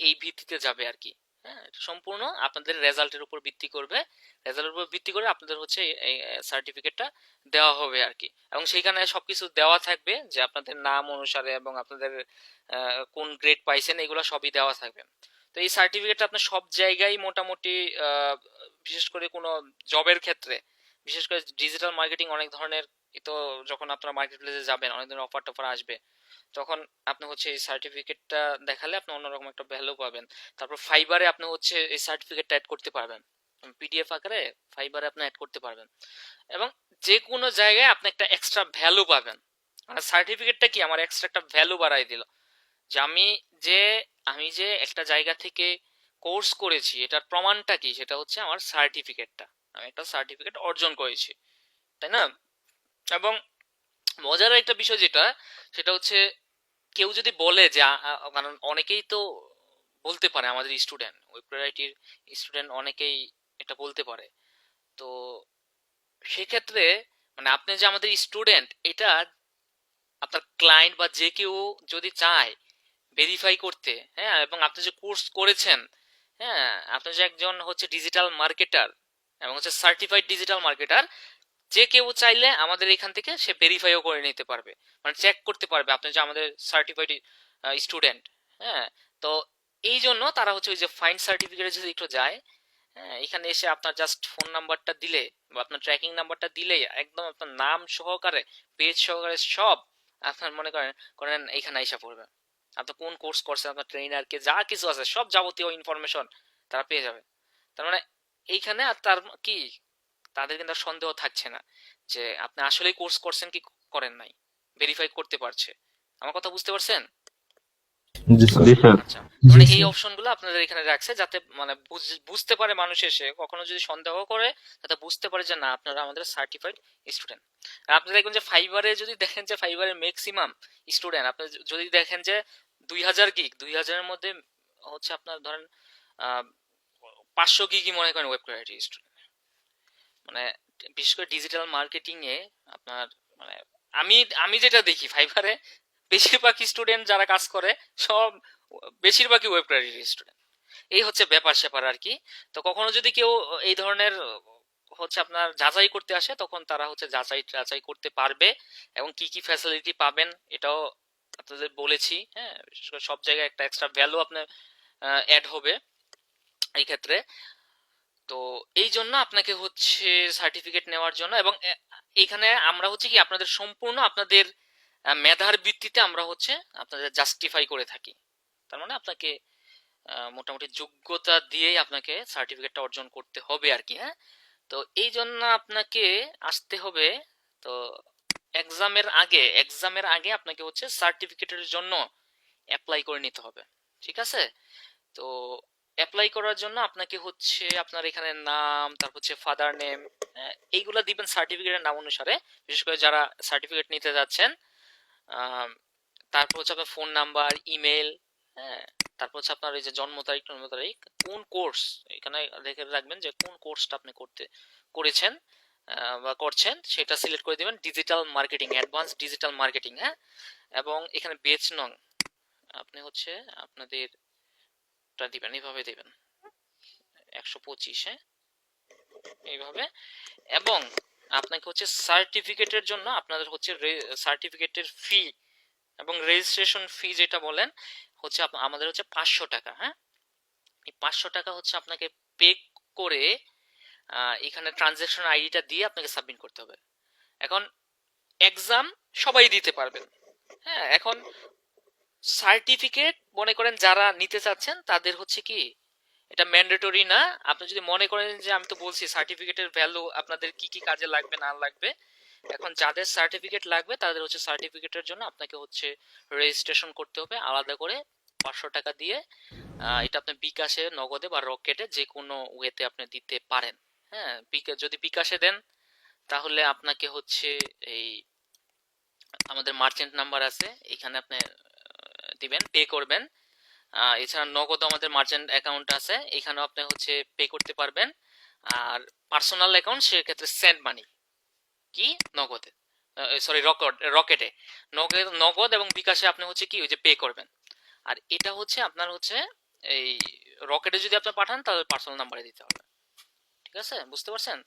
Speaker 1: এই ভিত্তিতে যাবে আর কি। হ্যাঁ, এটা সম্পূর্ণ আপনাদের রেজাল্টের উপর ভিত্তি করবে, রেজাল্টের উপর ভিত্তি করে আপনাদের হচ্ছে এই সার্টিফিকেটটা দেওয়া হবে আর কি। এবং সেইখানে সবকিছু দেওয়া থাকবে যে আপনাদের নাম অনুসারে এবং আপনাদের কোন গ্রেড পাইছেন, এগুলো সবই দেওয়া থাকবে। তো এই সার্টিফিকেটটা আপনার সব জায়গায় মোটামুটি বিশেষ করে কোনো জবের ক্ষেত্রে, বিশেষ করে ডিজিটাল মার্কেটিং অনেক ধরনের, তো যখন আপনারা মার্কেট প্লেসে যাবেন অনেক ধরনের অফার টফার আসবে, তখন আপনি হচ্ছে এই সার্টিফিকেটটা দেখালে আপনি অন্যরকম একটা ভ্যালু পাবেন। তারপর ফাইবারে আপনি হচ্ছে এই সার্টিফিকেটটা অ্যাড করতে পারবেন, পিডিএফ আকারে ফাইবারে আপনি অ্যাড করতে পারবেন, এবং যে কোনো জায়গায় আপনি একটা এক্সট্রা ভ্যালু পাবেন। মানে সার্টিফিকেটটা কি আমার এক্সট্রা একটা ভ্যালু বাড়াই দিল, যে যে আমি যে একটা জায়গা থেকে কোর্স করেছি এটার প্রমাণটা কি, সেটা হচ্ছে আমার সার্টিফিকেটটা, আমি একটা সার্টিফিকেট অর্জন করেছি, তাই না? এবং মজার একটা বিষয় যেটা, সেটা হচ্ছে কেউ যদি বলে যে কারণ অনেকেই তো বলতে পারে আমাদের স্টুডেন্ট, ওয়েবসাইটের স্টুডেন্ট অনেকেই এটা বলতে পারে। তো সেক্ষেত্রে মানে আপনি যে আমাদের স্টুডেন্ট, এটা আপনার ক্লায়েন্ট বা যে কেউ যদি চায় ভেরিফাই করতে, হ্যাঁ, এবং আপনি যে কোর্স করেছেন, হ্যাঁ, আপনি যে একজন হচ্ছে ডিজিটাল মার্কেটার এবং হচ্ছে সার্টিফাইড ডিজিটাল মার্কেটার, যে কেউ চাইলে আমাদের এখান থেকে সে ভেরিফাইও করে নিতে পারবে, মানে চেক করতে পারবে আপনি যে আমাদের সার্টিফাইড স্টুডেন্ট। হ্যাঁ, তো এই জন্য তারা হচ্ছে ওই যে ফাইন্ড সার্টিফিকেটে যদি একটু যায়, হ্যাঁ, এখানে এসে আপনার জাস্ট ফোন নাম্বারটা দিলে বা আপনার ট্র্যাকিং নাম্বারটা দিলেই একদম আপনার নাম সহকারে, পেজ সহকারে সব আপনার মনে করেন করেন এখানে আইসা পড়বে। আপনি কোন কোর্স করছেন, আপনার ট্রেনার কে, যা কিছু আছে সব যাবতীয় ইনফরমেশন তারা পেয়ে যাবে। তার মানে এইখানে আর তার কি, তাদের কিন্তু আর সন্দেহ থাকছে না যে আপনি আসলেই কোর্স করছেন কি করেন নাই, ভেরিফাই করতে পারছে। আমার কথা বুঝতে পারছেন?
Speaker 4: জি স্যার।
Speaker 5: জি স্যার।
Speaker 1: আচ্ছা,
Speaker 2: জি
Speaker 1: মানে এই
Speaker 2: স্যার।
Speaker 1: অপশনগুলো আপনাদের এখানে রাখছে যাতে মানে বুঝতে পারে মানুষ এসে কখনো যদি সন্দেহ করে, যাতে বুঝতে পারে যে না আপনারা আমাদের সার্টিফাইড স্টুডেন্ট। আপনারা দেখবেন যে ফাইবারে যদি দেখেন যে ফাইবারের ম্যাক্সিমাম স্টুডেন্ট, আপনি যদি দেখেন যে 2000 গিগ, 2000-এর মধ্যে হচ্ছে আপনার ধরেন 500 গিগই মনে করেন ওয়েব কোয়ালিটি স্টুডেন্ট। মানে বিশেষ করে ডিজিটাল মার্কেটিং এ আপনার মানে আমি আমি যেটা দেখি ফাইবারে বেশিরভাগ স্টুডেন্ট যারা কাজ করে সব বেশিরভাগই ওয়েব কোয়ালিটি স্টুডেন্ট। এই হচ্ছে ব্যাপার স্যাপার আর কি। তো কখনো যদি কেউ এই ধরনের হচ্ছে আপনার যাচাই করতে আসে, তখন তারা হচ্ছে যাচাই যাচাই করতে পারবে এবং কি কি ফ্যাসিলিটি পাবেন এটাও আপনাদের বলেছি। হ্যাঁ, বিশেষ করে সব জায়গায় একটা এক্সট্রা ভ্যালু আপনার অ্যাড হবে এই ক্ষেত্রে। তো এই জন্য আপনাকে হচ্ছে সার্টিফিকেট নেওয়ার জন্য, এবং এখানে আমরা হচ্ছে কি আপনাদের সম্পূর্ণ আপনাদের মেধার ভিত্তিতে আমরা হচ্ছে আপনাদের জাস্টিফাই করে থাকি। তার মানে আপনাকে মোটামুটি যোগ্যতা দিয়েই আপনাকে সার্টিফিকেটটা অর্জন করতে হবে আর কি। হ্যাঁ, তো এই জন্য আপনাকে আসতে হবে। তো এক্সামের আগে আপনাকে হচ্ছে সার্টিফিকেটের জন্য অ্যাপ্লাই করে নিতে হবে। ঠিক আছে? তো অ্যাপ্লাই করার জন্য আপনাকে হচ্ছে আপনার এখানে নাম, তারপর হচ্ছে ফাদার নেম, এইগুলা দিবেন সার্টিফিকেটের নাম অনুসারে, বিশেষ করে যারা সার্টিফিকেট নিতে যাচ্ছেন। আম, তারপর হচ্ছে আপনার ফোন নাম্বার, ইমেল, হ্যাঁ, তারপর হচ্ছে আপনার এই যে জন্ম তারিখ, কোন কোর্স এখানে রেখে রাখবেন যে কোন কোর্সটা আপনি করেছেন বা করছেন, সেটা সিলেক্ট করে দিবেন digital marketing, advance digital marketing. হ্যাঁ, এবং এখানে বেচ নং আপনি হচ্ছে আপনাদের দিবেন, এইভাবে দিবেন 125। হ্যাঁ, এইভাবে। এবং আপনাকে হচ্ছে সার্টিফিকেটের জন্য আপনাদের হচ্ছে সার্টিফিকেটের ফি এবং রেজিস্ট্রেশন ফি যেটা বলেন হচ্ছে আমাদের হচ্ছে 500 টাকা। হ্যাঁ, এই 500 টাকা হচ্ছে আপনাকে পে করে এখানে ট্রানজ্যাকশন আইডিটা দিয়ে আপনাকে সাবমিট করতে হবে। এখন এক্সাম সবাই দিতে পারবেন। হ্যাঁ, এখন সার্টিফিকেট মনে করেন যারা নিতে চাচ্ছেন তাদের হচ্ছে কি এটা ম্যান্ডেটরি না। আপনি যদি মনে করেন যে আমি তো বলছি সার্টিফিকেটের ভ্যালু আপনাদের কি কি কাজে লাগবে না লাগবে, এখন যাদের সার্টিফিকেট লাগবে তাদের হচ্ছে সার্টিফিকেটের জন্য আপনাকে হচ্ছে রেজিস্ট্রেশন করতে হবে আলাদা করে 500 টাকা দিয়ে। এটা আপনি বিকাশে, নগদে বা রকেটে যে কোনো ওয়েতে আপনি দিতে পারেন। হ্যাঁ, যদি বিকাশে দেন তাহলে আপনাকে হচ্ছে এই আমাদের মার্চেন্ট নাম্বার আছে, এখানে আপনি দিবেন, পে করবেন। এছাড়া নগদ আমাদের মার্চেন্ট অ্যাকাউন্ট আছে, এখানেও আপনি হচ্ছে পে করতে পারবেন। আর পার্সোনাল অ্যাকাউন্ট সেক্ষেত্রে সেন্ড মানি কি নগদে, সরি রকেটে, নগদ এবং বিকাশে আপনি হচ্ছে কি ওই যে পে করবেন। আর এটা হচ্ছে আপনার হচ্ছে এই রকেটে যদি আপনি পাঠান তাহলে পার্সোনাল নাম্বারে দিতে হবে। ঠিক আছে, বুঝতে পারছেন?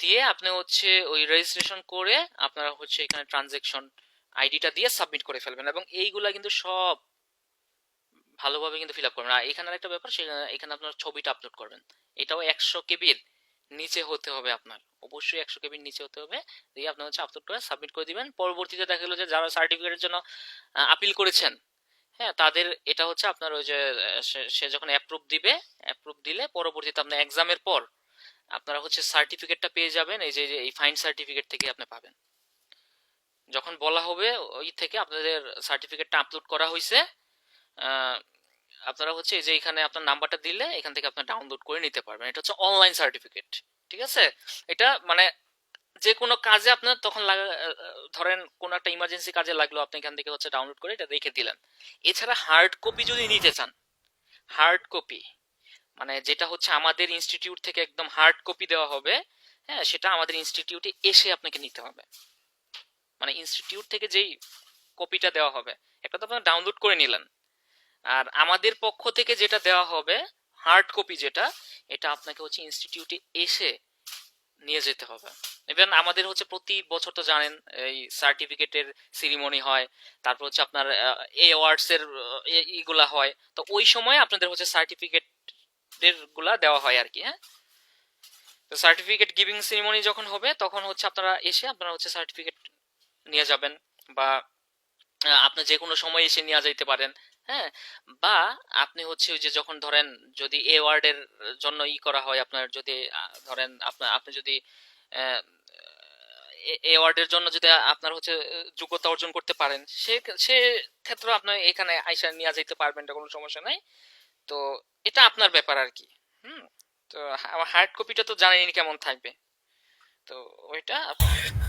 Speaker 1: দিয়ে আপনি হচ্ছে ওই রেজিস্ট্রেশন করে আপনারা হচ্ছে এখানে ট্রানজেকশন আইডিটা দিয়ে সাবমিট করে ফেলবেন, এবং এইগুলা কিন্তু সব ভালোভাবে কিন্তু ফিল আপ করবেন। আর এখানে একটা ব্যাপার, এখানে আপনার ছবিটা আপলোড করবেন, এটাও 100 কেবির নিচে হতে হবে আপনার, অবশ্যই 100 কেবির নিচে হতে হবে। দিয়ে আপনি হচ্ছে আপলোড করে সাবমিট করে দিবেন। পরবর্তীতে দেখা গেলো যে যারা সার্টিফিকেটের জন্য আপিল করেছেন, হ্যাঁ, তাদের এটা হচ্ছে আপনার ওই যে সে যখন অ্যাপ্রুভ দিলে পরবর্তীতে আপনার এক্সামের পর আপনারা হচ্ছে সার্টিফিকেটটা পেয়ে যাবেন। এই যে এই ফাইন সার্টিফিকেট থেকে আপনি পাবেন, যখন বলা হবে ওই থেকে আপনাদের সার্টিফিকেটটা আপলোড করা হয়েছে, আপনারা হচ্ছে এই যে এখানে আপনার নাম্বারটা দিলে এখান থেকে আপনার ডাউনলোড করে নিতে পারবেন। এটা হচ্ছে অনলাইন সার্টিফিকেট। ঠিক আছে, এটা মানে যে কোনো কাজে আপনার তখন ধরেন কোনো একটা ইমার্জেন্সি কাজে লাগলো, আপনি এখান থেকে হচ্ছে ডাউনলোড করে এটা রেখে দিলেন। এছাড়া হার্ড কপি যদি নিতে চান, হার্ড কপি, মানে যেটা হচ্ছে আমাদের ইনস্টিটিউট থেকে একদম হার্ড কপি দেওয়া হবে, হ্যাঁ, সেটা আমাদের ইনস্টিটিউটে এসে আপনাকে নিতে হবে। মানে ইনস্টিটিউট থেকে যেই কপিটা দেওয়া হবে, একটা তো আপনারা ডাউনলোড করে নিলেন, আর আমাদের পক্ষ থেকে যেটা দেওয়া হবে হার্ড কপি যেটা, এটা আপনাকে হচ্ছে ইনস্টিটিউটে এসে নিয়ে যেতে হবে। ইভেন আমাদের হচ্ছে প্রতি বছর তো জানেন এই সার্টিফিকেটের সিরিমনি হয়, তারপর হচ্ছে আপনার এ অ্যাওয়ার্ডস এর ইগুলা হয়, তো ওই সময় আপনাদের হচ্ছে সার্টিফিকেট গুলা দেওয়া হয় আর কি। হ্যাঁ, তো সার্টিফিকেট গিভিং সেরিমনি যখন হবে তখন হচ্ছে আপনারা এসে আপনারা হচ্ছে সার্টিফিকেট নিয়ে যাবেন, বা আপনি যে কোনো সময় এসে নিয়ে যাইতে পারেন। হ্যাঁ, বা আপনি হচ্ছে ওই যে যখন ধরেন যদি এ ওয়ার্ডের জন্য করা হয়, আপনার যদি ধরেন আপনি যদি এ ওয়ার্ডের জন্য যদি আপনার হচ্ছে যোগ্যতা অর্জন করতে পারেন, সে ক্ষেত্রে আপনি এখানে আইসা নিয়ে যাইতে পারবেন, এটা কোনো সমস্যা নাই। তো এটা আপনার ব্যাপার আর কি। হুম। তো আমার হার্ড কপিটা তো জানেনই কেমন থাকবে, তো ওইটা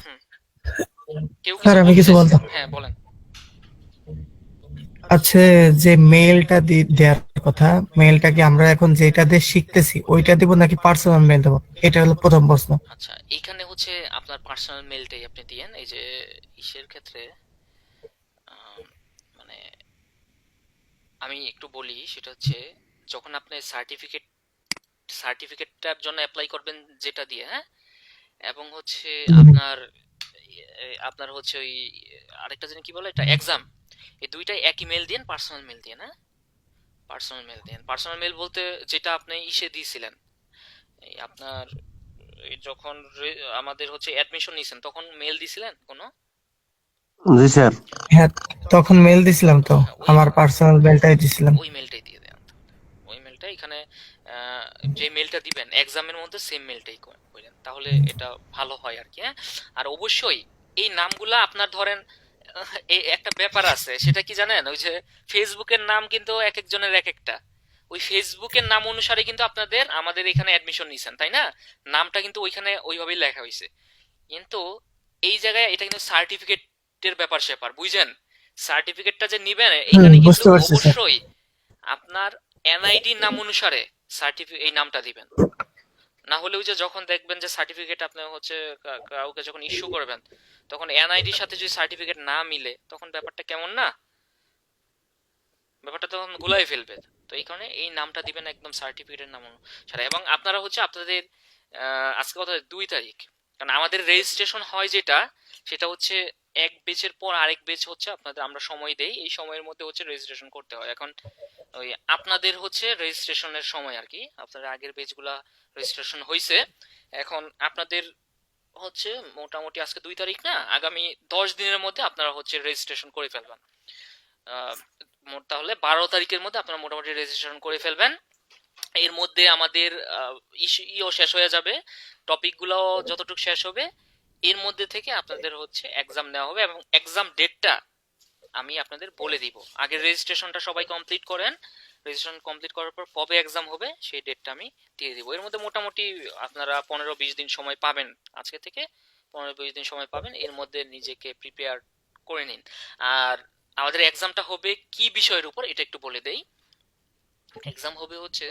Speaker 1: হুম। কেউ কিছু
Speaker 3: স্যার আমি
Speaker 1: বলতে
Speaker 3: কিছু
Speaker 1: চাইছেন?
Speaker 3: বলতাম।
Speaker 1: হ্যাঁ, বলেন।
Speaker 3: আচ্ছা, যে মেইলটা দেওয়ার কথা, মেইলটা কি আমরা এখন যেটা দিয়ে শিখতেছি ওইটা দিব নাকি পার্সোনাল মেইল দেবো? এটা হলো প্রথম প্রশ্ন।
Speaker 1: আচ্ছা, এইখানে হচ্ছে আপনার পার্সোনাল মেলটাই আপনি দিয়েন। এই যে ইসের ক্ষেত্রে আম, মানে আমি একটু বলি, সেটা হচ্ছে যখন আপনি সার্টিফিকেটটার জন্য অ্যাপ্লাই করবেন যেটা দিয়ে, হ্যাঁ, এবং হচ্ছে
Speaker 3: হুম।
Speaker 1: আপনার হচ্ছে ওই আরেকটা জিনিস কি বলে এটা, এক্সাম, এই দুইটাই এক ইমেল দিন, পার্সোনাল মেল দিন। হ্যাঁ, পার্সোনাল মেল দিন। পার্সোনাল মেল বলতে যেটা আপনি ইসে দিয়েছিলেন, এই আপনার এই যখন আমাদের হচ্ছে অ্যাডমিশন নিছেন তখন মেল দিছিলেন কোনো?
Speaker 4: জি স্যার।
Speaker 3: হ্যাঁ, তখন মেইল দিছিলাম তো,
Speaker 1: হ্যাঁ, ওই
Speaker 3: আমার পার্সোনাল মেইলটাই দিছিলাম।
Speaker 1: ওই মেলটাই দিয়ে দেন। ওই মেলটা এখানে যে মেলটা দিবেন এক্সামের মধ্যে সেম মেলটাই করেন, তাহলে এটা ভালো হয় আর কি। হ্যাঁ, আর অবশ্যই এই নামগুলা আপনার ধরেন এই একটা ব্যাপার আছে, সেটা কি জানেন, ওই যে ফেসবুকের নাম কিন্তু এক একজনের এক একটা, ওই ফেসবুকের নাম অনুসারে কিন্তু আপনাদের আমাদের এখানে অ্যাডমিশন নিছেন, তাই না? নামটা কিন্তু ওইখানে ওইভাবেই লেখা হয়েছে, কিন্তু এই জায়গায় এটা কিন্তু সার্টিফিকেটের ব্যাপার স্যাপার, বুঝছেন? সার্টিফিকেটটা যে নিবেন এখানে কিন্তু
Speaker 3: বুঝতে পারছি স্যার।
Speaker 1: অবশ্যই আপনার এনআইডি নাম অনুসারে সার্টিফিকেট এই নামটা দিবেন। না হলে ওই যে যখন দেখবেন যে সার্টিফিকেট আপনি হচ্ছে কাউকে যখন ইস্যু করবেন, তখন এনআইডির সাথে যদি সার্টিফিকেট না মিলে তখন ব্যাপারটা কেমন না, ব্যাপারটা তখন গুলাই ফেলবে। তো এই কারণে এই নামটা দিবেন একদম সার্টিফিকেটের নাম অনুসারে। এবং আপনারা হচ্ছে আপনাদের আজকে কথা 2 তারিখ, কারণ আমাদের রেজিস্ট্রেশন হয় যেটা, সেটা হচ্ছে এক বেচের পর আরেক বেচ হচ্ছে আপনাদের আমরা সময় দেই, এই সময়ের মধ্যে হচ্ছে রেজিস্ট্রেশন করতে হয়। এখন ওই আপনাদের হচ্ছে রেজিস্ট্রেশনের সময় আর কি, আপনাদের আগের বেচগুলা রেজিস্ট্রেশন হয়েছে, এখন আপনাদের হচ্ছে মোটামুটি আজকে 2 তারিখ না, আগামী 10 দিনের মধ্যে আপনারা হচ্ছে রেজিস্ট্রেশন করে ফেলবেন। আহ, তাহলে 12 তারিখের মধ্যে আপনারা মোটামুটি রেজিস্ট্রেশন করে ফেলবেন। এর মধ্যে আমাদের ইও শেষ হয়ে যাবে, টপিকগুলোও যতটুকু শেষ হবে, এর মধ্যে থেকে আপনাদের হচ্ছে এক্সাম নেওয়া হবে, এবং এক্সাম ডেটটা আমি আপনাদের বলে দিব। আগে রেজিস্ট্রেশনটা সবাই কমপ্লিট করেন, রেজিস্ট্রেশন কমপ্লিট করার পর কবে এক্সাম হবে সেই ডেটটা আমি দিয়ে দিব। এর মধ্যে মোটামুটি আপনারা 15-20 দিন সময় পাবেন, আজকে থেকে 15-20 দিন সময় পাবেন, এর মধ্যে নিজেকে প্রিপেয়ার করে নিন। আর আমাদের এক্সামটা হবে কি বিষয়ের উপর এটা একটু বলে দেই। এক্সাম হবে হচ্ছে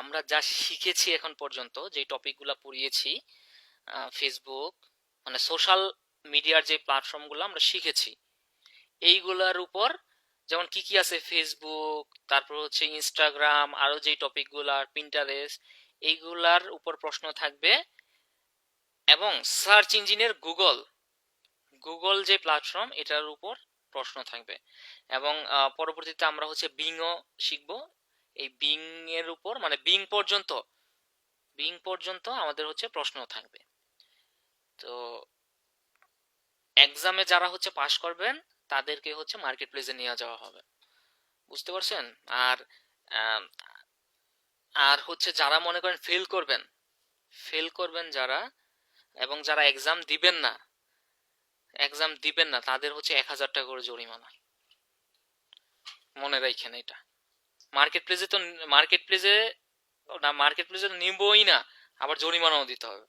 Speaker 1: আমরা যা শিখেছি এখন পর্যন্ত, যে টপিকগুলো পড়িয়েছি, ফেসবুক মানে সোশ্যাল মিডিয়ার যে প্ল্যাটফর্মগুলো আমরা শিখেছি এইগুলার উপর, যেমন কি কি আছে ফেসবুক, তারপর হচ্ছে ইনস্টাগ্রাম, আরো যে টপিকগুলা পিন্টারেস্ট, এইগুলার উপর প্রশ্ন থাকবে। এবং সার্চ ইঞ্জিনের গুগল, গুগল যে প্ল্যাটফর্ম এটার উপর প্রশ্ন থাকবে। এবং পরবর্তীতে আমরা হচ্ছে বিংও শিখবো। এই বিং এর উপর মানে বিং পর্যন্ত আমাদের হচ্ছে প্রশ্ন থাকবে। তো এক্সামে যারা হচ্ছে পাশ করবেন তাদেরকে হচ্ছে মার্কেট প্লেসে নিয়ে যাওয়া হবে, বুঝতে পারছেন? আর আম, আর হচ্ছে যারা মনে করেন ফেল করবেন যারা, এবং যারা এক্সাম দিবেন না তাদের হচ্ছে 1000 টাকা করে জরিমানা, মনে রাখেন এটা। মার্কেট প্লেসে তো মার্কেট প্লেসে মার্কেট প্লেসে নিবই না, আবার জরিমানাও দিতে হবে।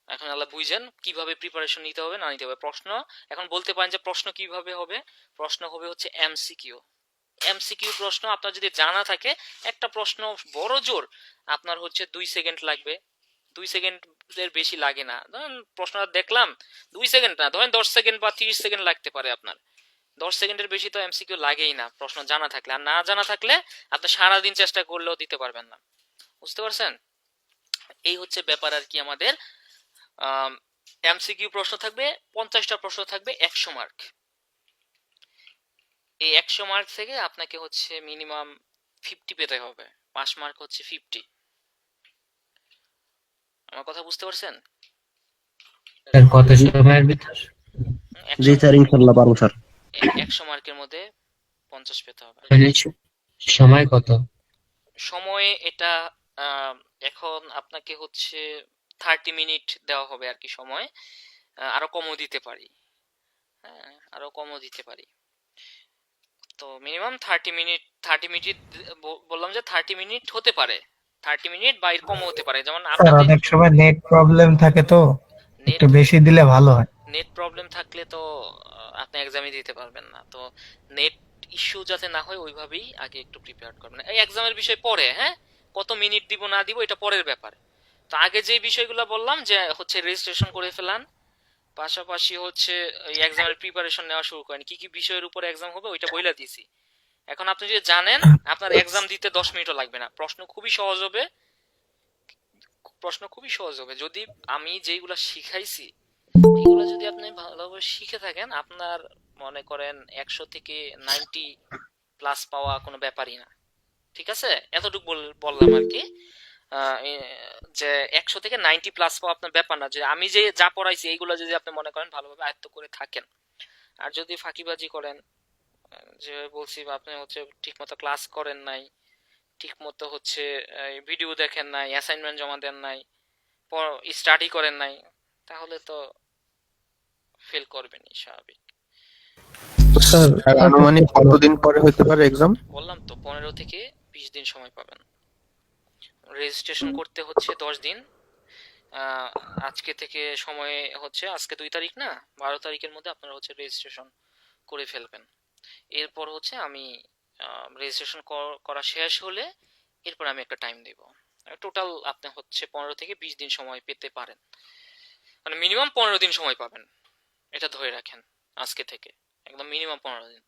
Speaker 1: এখন আল্লাহ বুঝেন কিভাবে প্রিপারেশন নিতে হবে না নিতে হবে। প্রশ্ন এখন বলতে পারেন যে প্রশ্ন কিভাবে হবে, প্রশ্ন হবে হচ্ছে এমসিকিউ, এমসিকিউ প্রশ্ন আপনার যদি জানা থাকে, একটা প্রশ্ন বড় জোর আপনার হচ্ছে 2 সেকেন্ড লাগবে, 2 সেকেন্ডের বেশি লাগে না। ধরেন প্রশ্নটা দেখলাম 2 সেকেন্ড না, ধরেন 10 সেকেন্ড বা 30 সেকেন্ড লাগতে পারে আপনার। 10 সেকেন্ডের বেশি তো এমসিকিউ লাগেই না প্রশ্ন জানা থাকলে। আর না জানা থাকলে আপনি সারাদিন চেষ্টা করলেও দিতে পারবেন না। বুঝতে পারছেন? এই হচ্ছে ব্যাপার আর কি। আমাদের এমসিকিউ প্রশ্ন থাকবে 50টা প্রশ্ন থাকবে 100 মার্ক। এই 100 মার্ক থেকে আপনাকে হচ্ছে মিনিমাম 50 পেতে হবে। 5 মার্ক হচ্ছে 50। আমার কথা বুঝতে পারছেন?
Speaker 5: স্যার কত সময়ের ভিতর?
Speaker 6: জি স্যার, ইনশাল্লাহ পারবো স্যার।
Speaker 1: 100 মার্কের মধ্যে 50 পেতে হবে।
Speaker 5: মানে সময় কত?
Speaker 1: সময় এটা এখন আপনাকে হচ্ছে 30 মিনিট দেওয়া হবে আর কি সময়। আরো কমও দিতে পারি। হ্যাঁ, আরো কমও দিতে পারি। তো মিনিমাম 30 মিনিট, 30 মিনিট বললাম যে 30 মিনিট হতে পারে, 30 মিনিট বা এর কমও হতে পারে। যেমন
Speaker 3: স্যার
Speaker 1: আপনাদের
Speaker 3: অনেক সময় নেট প্রবলেম থাকে, তো
Speaker 1: নেট
Speaker 3: একটু বেশি দিলে ভালো হয়।
Speaker 1: নেট প্রবলেম থাকলে তো আপনি এক্সামই দিতে পারবেন না। তো নেট ইস্যু যাতে না হয় ওইভাবেই আগে একটু প্রিপেয়ার করবেন। এই এক্সামের বিষয় পরে, হ্যাঁ, কত মিনিট দিব না দিব এটা পরের ব্যাপার। তো আগে যে বিষয়গুলো বললাম যে হচ্ছে রেজিস্ট্রেশন করে ফেলান, পাশাপাশি হচ্ছে এই এক্সামের প্রিপারেশন নেওয়া শুরু করেন। কি কি বিষয়ের উপর এক্সাম হবে ওইটা বইলা দিয়েছি। এখন আপনি যদি জানেন, আপনার এক্সাম দিতে 10 মিনিটও লাগবে না। প্রশ্ন খুবই সহজ হবে, প্রশ্ন খুবই সহজ হবে। যদি আমি যেইগুলা শিখাইছি এগুলো যদি আপনি ভালোভাবে শিখে থাকেন, আপনার মনে করেন 100 থেকে 90 প্লাস পাওয়া কোনো ব্যাপারই না। ঠিক আছে? এতটুকু বললাম আর কি। যে 100 থেকে 90 প্লাস পাওয়া আপনার ব্যাপার না। যে আমি যে যা পড়াইছি এইগুলো যদি আপনি মনে করেন ভালোভাবে আয়ত্ত করে থাকেন, আর যদি ফাঁকিবাজি করেন, যেভাবে বলছি, বা আপনি হচ্ছে ঠিকমতো ক্লাস করেন নাই, ঠিকমতো হচ্ছে ভিডিও দেখেন নাই, অ্যাসাইনমেন্ট জমা দেন নাই, স্টাডি করেন নাই, তাহলে তো ফেল করবেনই স্বাভাবিক।
Speaker 6: স্যার আনুমানিক কতদিন পরে হতে পারে এক্সাম?
Speaker 1: বললাম তো 15 থেকে 20 দিন সময় পাবেন। রেজিস্ট্রেশন করতে হচ্ছে 10 দিন। আজকে থেকে সময় হচ্ছে, আজকে 2 তারিখ না, 12 তারিখের মধ্যে আপনারা হচ্ছে রেজিস্ট্রেশন করে ফেলবেন। এরপর হচ্ছে আমি রেজিস্ট্রেশন করা শেষ হলে এরপর আমি একটা টাইম দেব। টোটাল আপনি হচ্ছে 15 থেকে 20 দিন সময় পেতে পারেন। মানে মিনিমাম 15 দিন সময় পাবেন, এটা ধরে রাখেন আজকে থেকে। একদম মিনিমাম 15 দিন।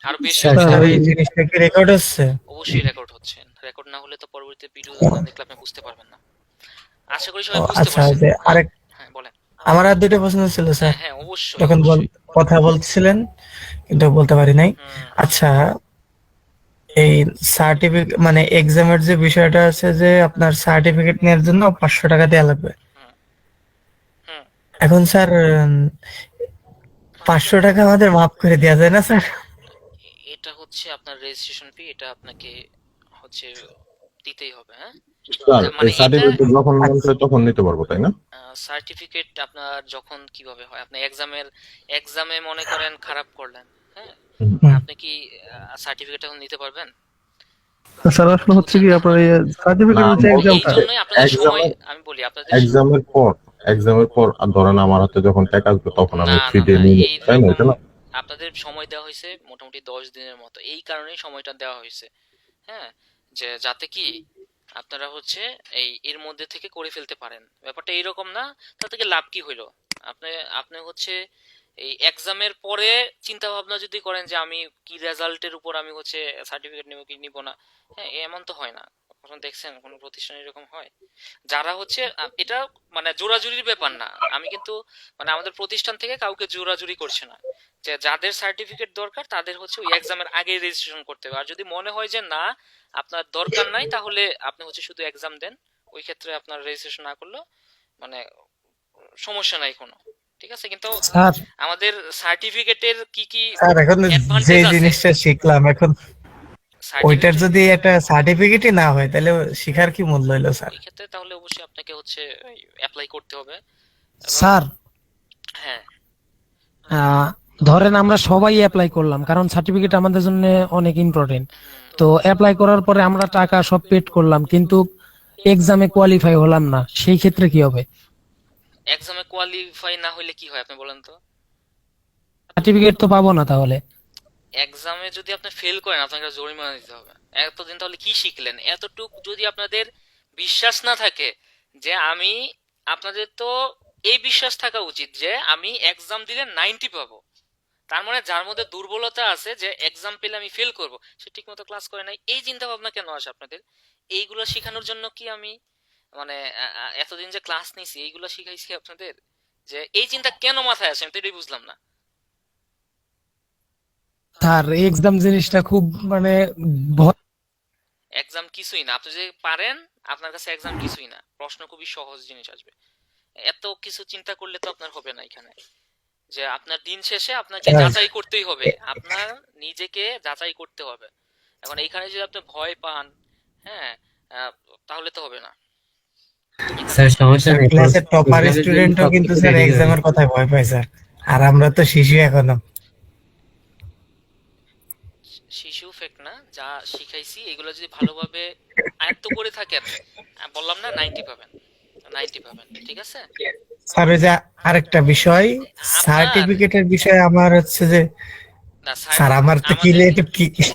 Speaker 1: আর বেশি
Speaker 3: স্যার
Speaker 1: হলে
Speaker 3: এই জিনিসটা কি রেকর্ড হচ্ছে?
Speaker 1: অবশ্যই রেকর্ড হচ্ছে। রেকর্ড না হলে তো পরবর্তীতে ভিডিও না দেখলে আপনি বুঝতে পারবেন না। আশা করি সবাই বুঝতে
Speaker 3: আচ্ছা,
Speaker 1: পারছেন।
Speaker 3: যে আরেক
Speaker 1: হ্যাঁ বলেন।
Speaker 3: আমার আর দুটো প্রশ্ন ছিল স্যার,
Speaker 1: হ্যাঁ হ্যাঁ, অবশ্যই
Speaker 3: যখন
Speaker 1: অবশ্যই।
Speaker 3: কথা বলছিলেন কিন্তু বলতে পারি নাই। আচ্ছা, এই সার্টিফিকেট মানে এক্সামের যে বিষয়টা আছে, যে আপনার সার্টিফিকেট নেওয়ার জন্য 500 টাকা দেওয়া লাগবে।
Speaker 1: হুম হুম।
Speaker 3: এখন স্যার 500 টাকা আমাদের মাফ করে দেওয়া যায় না স্যার?
Speaker 1: এটা হচ্ছে আপনার রেজিস্ট্রেশন ফি, এটা আপনাকে হচ্ছে দিতেই হবে। হ্যাঁ,
Speaker 4: স্যার
Speaker 1: মানে
Speaker 4: এই সার্টিফিকেট যখন মন চায় তখন নিতে পারবো, তাই না?
Speaker 1: সার্টিফিকেট আপনার যখন কিভাবে হয়, আপনি এক্সামে মনে করেন খারাপ করলেন, হ্যাঁ, আপনি কি সার্টিফিকেট এখন নিতে পারবেন?
Speaker 6: স্যার আসলে হচ্ছে কি আপনার এই সার্টিফিকেট
Speaker 4: না,
Speaker 6: হচ্ছে
Speaker 1: এই
Speaker 6: এক্সামটা।
Speaker 1: জন্যই আপনাদের সময়,
Speaker 4: এক্সামের
Speaker 1: আমি বলি আপনাদের
Speaker 4: এক্সামের পর আর ধরেন আমার হাতে যখন টাকা আসবে তখন আমি
Speaker 1: না
Speaker 4: ফ্রি
Speaker 1: না
Speaker 4: দিয়ে
Speaker 1: না,
Speaker 4: নিয়ে নেবো, তাই না?
Speaker 1: এইরকম
Speaker 4: এটা না?
Speaker 1: আপনাদের সময় দেওয়া হয়েছে মোটামুটি 10 দিনের মতো। এই কারণেই সময়টা দেওয়া হয়েছে, হ্যাঁ, যে যাতে কি আপনারা হচ্ছে এর মধ্যে থেকে করে ফেলতে পারেন। ব্যাপারটা এইরকম না। তা থেকে লাভ কি হইলো? আপনি আপনি হচ্ছে এই এক্সামের পরে চিন্তা ভাবনা যদি করেন যে আমি কি রেজাল্টের উপর আমি হচ্ছে সার্টিফিকেট নেব কি নিব না, হ্যাঁ, এমন তো হয় না। কখনো দেখছেন কোনো প্রতিষ্ঠানে এরকম হয়? যারা হচ্ছে এটা মানে জোরাজুরির ব্যাপার না। আমি কিন্তু মানে আমাদের প্রতিষ্ঠান থেকে কাউকে জোরাজুরি করছে না। যে যাদের সার্টিফিকেট দরকার তাদের হচ্ছে ওই এক্সামের আগে রেজিস্ট্রেশন করতে হবে। আর যদি মনে হয় যে না আপনার দরকার নাই, তাহলে আপনি হচ্ছে শুধু এক্সাম দেন। ওই ক্ষেত্রে আপনার রেজিস্ট্রেশন না করলেও মানে সমস্যা নাই কোনো। ঠিক আছে? কিন্তু
Speaker 3: স্যার
Speaker 1: আমাদের সার্টিফিকেটের কি কি
Speaker 3: স্যার এখন যে
Speaker 1: অ্যাডভান্টেজ আছে,
Speaker 3: জিনিসটা শিখলাম, এখন ওইটার
Speaker 1: সার্টিফিকেট
Speaker 3: যদি একটা সার্টিফিকেটই না হয় তাহলে শিখার কি মূল্য হইলো স্যার?
Speaker 1: এই ক্ষেত্রে তাহলে অবশ্যই আপনাকে হচ্ছে অ্যাপ্লাই করতে হবে। এবং
Speaker 7: স্যার
Speaker 1: হ্যাঁ,
Speaker 7: ধরেন আমরা সবাই অ্যাপ্লাই করলাম, কারণ সার্টিফিকেট আমাদের জন্য অনেক ইম্পর্টেন্ট। তো অ্যাপ্লাই করার পরে আমরা টাকা সব পেড করলাম, কিন্তু এক্সামে কোয়ালিফাই হলাম না, সেই ক্ষেত্রে কি হবে?
Speaker 1: এক্সামে কোয়ালিফাই না হইলে কি হয় আপনি বলেন তো?
Speaker 7: সার্টিফিকেট তো পাবো না তাহলে।
Speaker 1: এক্সামে যদি আপনি ফেল করেন আপনাকে জরিমানা দিতে হবে। এতদিন তাহলে কি শিখলেন? এতটুক যদি আপনাদের বিশ্বাস না থাকে যে আমি, আপনাদের তো এই বিশ্বাস থাকা উচিত যে আমি এক্সাম দিলে 90 পাবো। তার মানে যার মধ্যে দুর্বলতা আছে যে এক্সাম পেলে আমি ফেল করব, সে ঠিকমতো ক্লাস করে নাই, এই চিন্তা ভাবনা কেন আসে আপনাদের? এইগুলো শেখানোর জন্য কি আমি মানে এতদিন যে ক্লাস নিছি এইগুলো শিখাইছি আপনাদের? যে এই চিন্তা কেন মাথায় আসে আমি তো এটাই বুঝলাম না।
Speaker 7: স্যার এক্সাম জিনিসটা খুব মানে ভয়।
Speaker 1: এক্সাম কিছুই না, আপনি যদি পারেন আপনার কাছে এক্সাম কিছুই না, প্রশ্ন খুবই সহজ জিনিস আসবে। এত কিছু চিন্তা করলে তো আপনার হবে না। এখানে যে আপনার দিন শেষে আপনাকে
Speaker 3: স্যার
Speaker 1: যাচাই করতেই হবে, আপনার নিজেকে যাচাই করতে হবে। এখন এইখানে যদি আপনি ভয় পান, হ্যাঁ, আহ, তাহলে তো হবে না।
Speaker 5: স্যার সমস্যা নেই,
Speaker 3: ক্লাসের টপার
Speaker 5: এক্সামের জন্য
Speaker 3: স্টুডেন্টও কিন্তু
Speaker 5: সবকিছু
Speaker 3: স্যার
Speaker 5: রেডি হবে।
Speaker 3: এক্সামের কথায় ভয় পায় স্যার, আর আমরা তো শিশু এখনো।
Speaker 1: শিশু ফেক না, যা শিখাইছি এগুলো যদি ভালোভাবে আয়ত্ত করে থাকেন, বললাম না 90 পাবেন, 90 পাবেন, ঠিক আছে?
Speaker 3: স্যার ওই যে আরেকটা বিষয়,
Speaker 1: আপনার
Speaker 3: সার্টিফিকেটের বিষয়ে আমার হচ্ছে যে,
Speaker 1: না
Speaker 3: স্যার আমার তো
Speaker 1: আমাদের